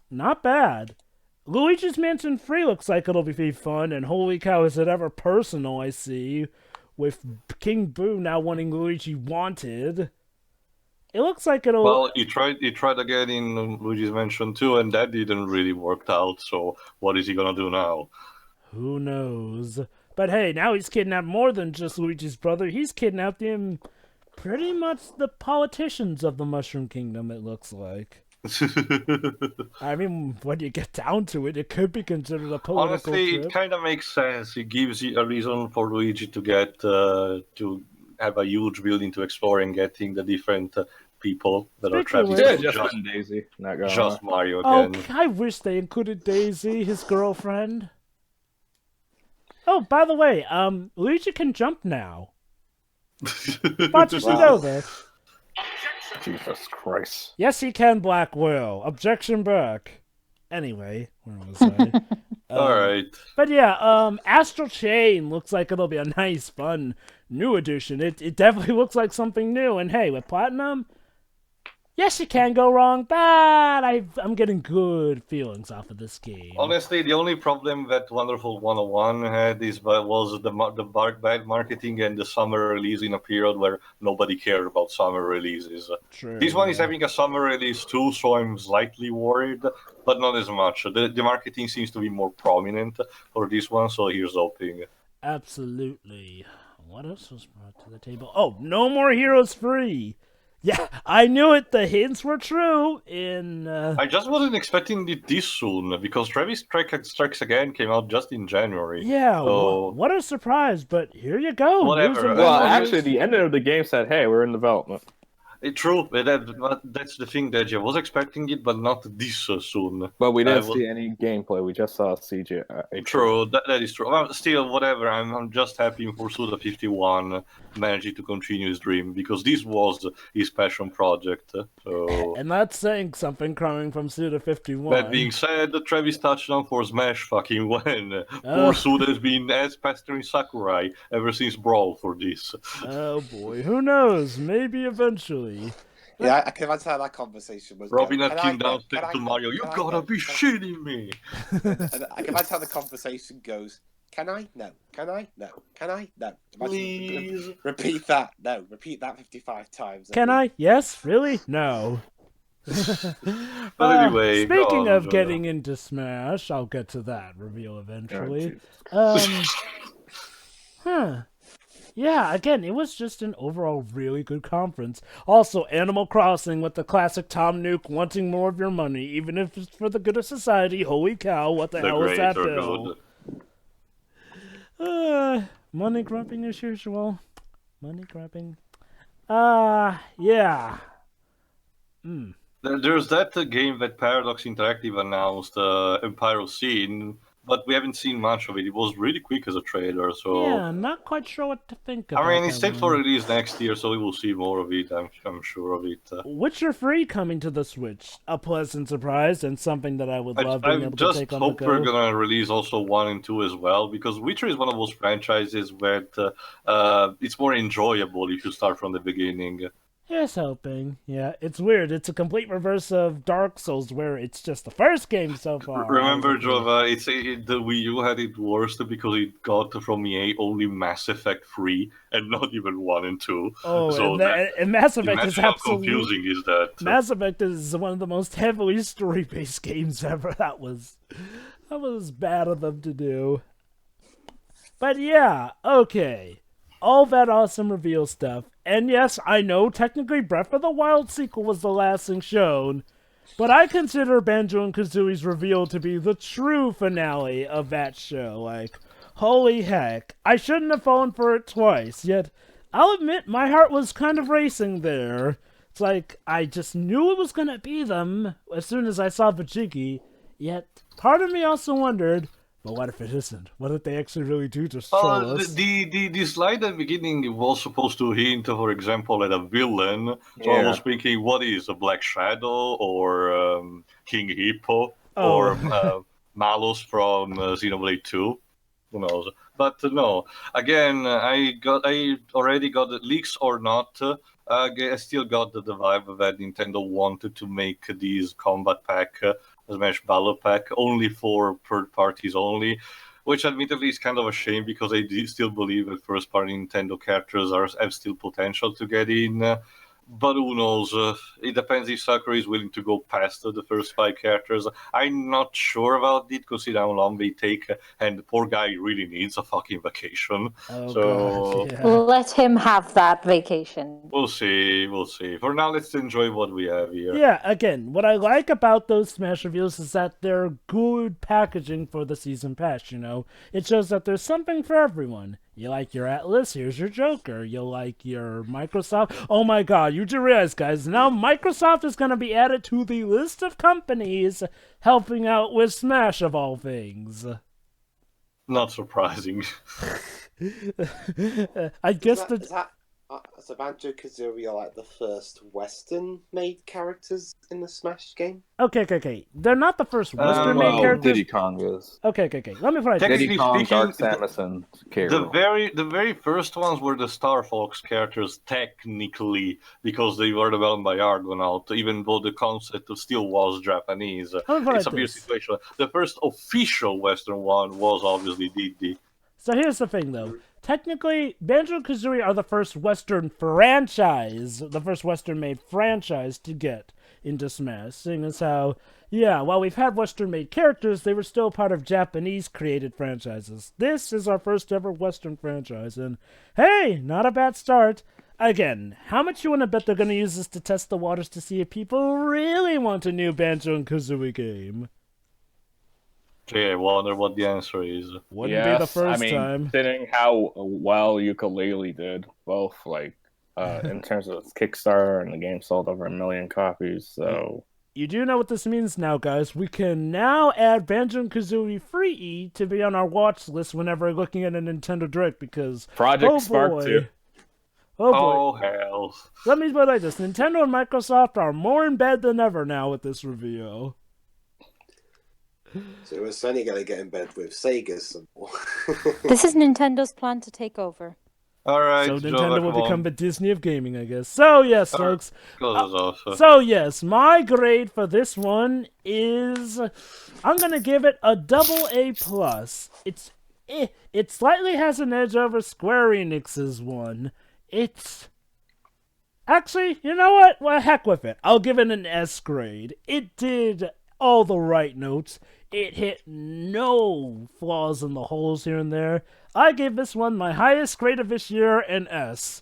Not bad. Luigi's Mansion 3 looks like it'll be fun, and holy cow, is it ever personal, I see, with King Boo now wanting Luigi Wanted. It looks like it'll... Well, he tried again in Luigi's Mansion 2, and that didn't really work out, so what is he gonna do now? Who knows? But hey, now he's kidnapped more than just Luigi's brother. He's kidnapped him pretty much the politicians of the Mushroom Kingdom, it looks like. I mean, when you get down to it, it could be considered a political Honestly, trip. it kind of makes sense. It gives you a reason for Luigi to get to have a huge building to explore and getting the different people that are trapped. Speaking of Yeah, which- just Daisy. Not gonna Just lie. Mario Oh, again. I wish they included Daisy, his girlfriend. Oh, by the way, Luigi can jump now. Thought you should know this. Jesus Christ. Yes, he can, Blackwell. Objection back. Anyway, where was I? Alright. But yeah, Astral Chain looks like it'll be a nice, fun, new addition. It definitely looks like something new. And hey, with Platinum, yes, you can go wrong, but I'm getting good feelings off of this game. Honestly, the only problem that Wonderful 101 had was the bad marketing and the summer release in a period where nobody cared about summer releases. True, This one is having a summer release too, so I'm slightly worried, but not as much. The marketing seems to be more prominent for this one, so here's hoping. Absolutely. What else was brought to the table? Oh, no more Heroes Free! Yeah, I knew it. The hints were true. I just wasn't expecting it this soon because Travis Strikes Again came out just in January. Yeah, so... what a surprise! But here you go. Whatever. Well, actually, the end of the game said, "Hey, we're in development." True, but that's the thing that I was expecting it, but not this soon. But we didn't see any gameplay. We just saw CGI. True, that is true. Well, still, whatever. I'm just happy for Suda51 managing to continue his dream because this was his passion project. So. And that's saying something coming from Suda51. That being said, Travis touchdown for Smash fucking when. Poor Suda has been as pestering Sakurai ever since Brawl for this. Oh boy, who knows? Maybe eventually. Yeah, I can imagine how that conversation was. Robin going. came downstairs to Mario. You gotta be shitting me! And I can imagine how the conversation goes. Can I? No. Can I? No. Can I? No. Please. Repeat that. No. Repeat that 55 times. Can I? Yes? Really? No. But anyway, speaking of getting into Smash, I'll get to that reveal eventually. Yeah, again, it was just an overall really good conference. Also, Animal Crossing with the classic Tom Nook wanting more of your money, even if it's for the good of society. Holy cow, what the hell is that bill? Money grubbing as usual. Money grubbing. Yeah. There's that game that Paradox Interactive announced, Empire Scene, but we haven't seen much of it. It was really quick as a trailer, so... Yeah, I'm not quite sure what to think about I mean, it's that set for one. release next year, so we will see more of it, I'm sure of it. Witcher Free coming to the Switch. A pleasant surprise and something that I would love being I able to just take on the hope go. we're gonna release also 1 and 2 as well, because Witcher is one of those franchises where it's more enjoyable if you start from the beginning. Here's hoping. Yeah, it's weird. It's a complete reverse of Dark Souls, where it's just the first game so far. Remember, Jova, the Wii U had it worse because it got from EA only Mass Effect 3 and not even 1 and 2. Oh, so and Mass Effect is imagine how absolutely confusing is that. Mass Effect is one of the most heavily story-based games ever. That was bad of them to do. But yeah, okay. All that awesome reveal stuff. And yes, I know technically Breath of the Wild sequel was the last thing shown, but I consider Banjo and Kazooie's reveal to be the true finale of that show. Like, holy heck. I shouldn't have fallen for it twice, yet I'll admit my heart was kind of racing there. It's like, I just knew it was going to be them as soon as I saw Vajiggy, yet part of me also wondered, but what if it isn't? What if they actually really do just troll us? The slide at the beginning was supposed to hint, for example, at a villain. So I was thinking, what is a Black Shadow or King Hippo or Malus from Xenoblade 2? Who knows? But no. Again, I already got the leaks or not. I still got the vibe that Nintendo wanted to make these combat pack. Smash Battle Pack only for third parties only, which admittedly is kind of a shame because I still believe that first party Nintendo characters have still potential to get in. But who knows? It depends if Sakura is willing to go past the first 5 characters. I'm not sure about it, considering how long they take, and the poor guy really needs a fucking vacation. Oh, so gosh, yeah. Let him have that vacation. we'll see. For now, let's enjoy what we have here. Yeah, again, what I like about those Smash reviews is that they're good packaging for the season pass, you know? It shows that there's something for everyone. You like your Atlas, here's your Joker. You like your Microsoft. Oh my god, you do realize, guys, now Microsoft is going to be added to the list of companies helping out with Smash, of all things. Not surprising. I guess so Banjo-Kazooie are like the first Western-made characters in the Smash game? Okay. They're not the first Western-made characters. Diddy Kong is. Okay. Let me put it. Diddy Kong, speaking, Dark Samus, the very first ones were the Star Fox characters, technically, because they were developed by Argonaut, even though the concept still was Japanese. It's a weird situation. The first official Western one was obviously Diddy. So here's the thing, though. Technically, Banjo-Kazooie are the first Western franchise, the first Western-made franchise to get into Smash, seeing as how, yeah, while we've had Western-made characters, they were still part of Japanese-created franchises. This is our first ever Western franchise, and hey, not a bad start. Again, how much you want to bet they're going to use this to test the waters to see if people really want a new Banjo-Kazooie game? Yeah, I wonder what the answer is. Wouldn't be the first time. Considering how well Ukulele did, both in terms of its Kickstarter and the game sold over 1 million copies, so... You do know what this means now, guys. We can now add Banjo-Kazooie Free to be on our watch list whenever looking at a Nintendo Direct, because... Project Spark 2. Oh, boy. Oh, hell. Let me put it like this. Nintendo and Microsoft are more in bed than ever now with this review. So we're certainly going to get in bed with Sega some more. This is Nintendo's plan to take over. All right, so Nintendo will become the Disney of gaming, I guess. So yes, folks. So yes, my grade for this one is, I'm gonna give it a AA+. It slightly has an edge over Square Enix's one. It's actually, you know what? Well, heck with it. I'll give it an S grade. It did all the right notes. It hit no flaws in the holes here and there. I gave this one my highest grade of this year, an S.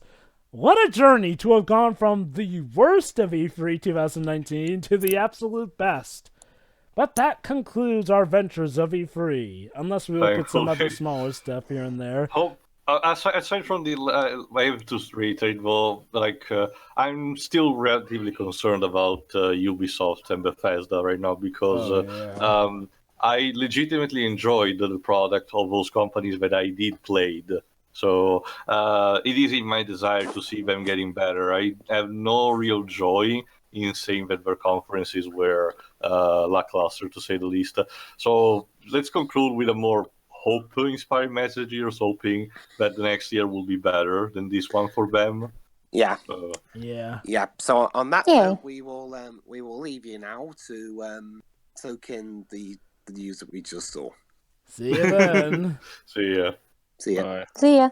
What a journey to have gone from the worst of E3 2019 to the absolute best. But that concludes our ventures of E3, unless we look at some other smaller stuff here and there. Aside from the, I have to reiterate, well, I'm still relatively concerned about Ubisoft and Bethesda right now because I legitimately enjoyed the product of those companies that I did played. So it is in my desire to see them getting better. I have no real joy in saying that their conferences were lackluster, to say the least. So let's conclude with a more hope-inspiring message here, hoping that the next year will be better than this one for them. Yeah. Yeah. So on that note, we will leave you now to soak in the news that we just saw. See you then. See ya. See ya. Bye. See ya.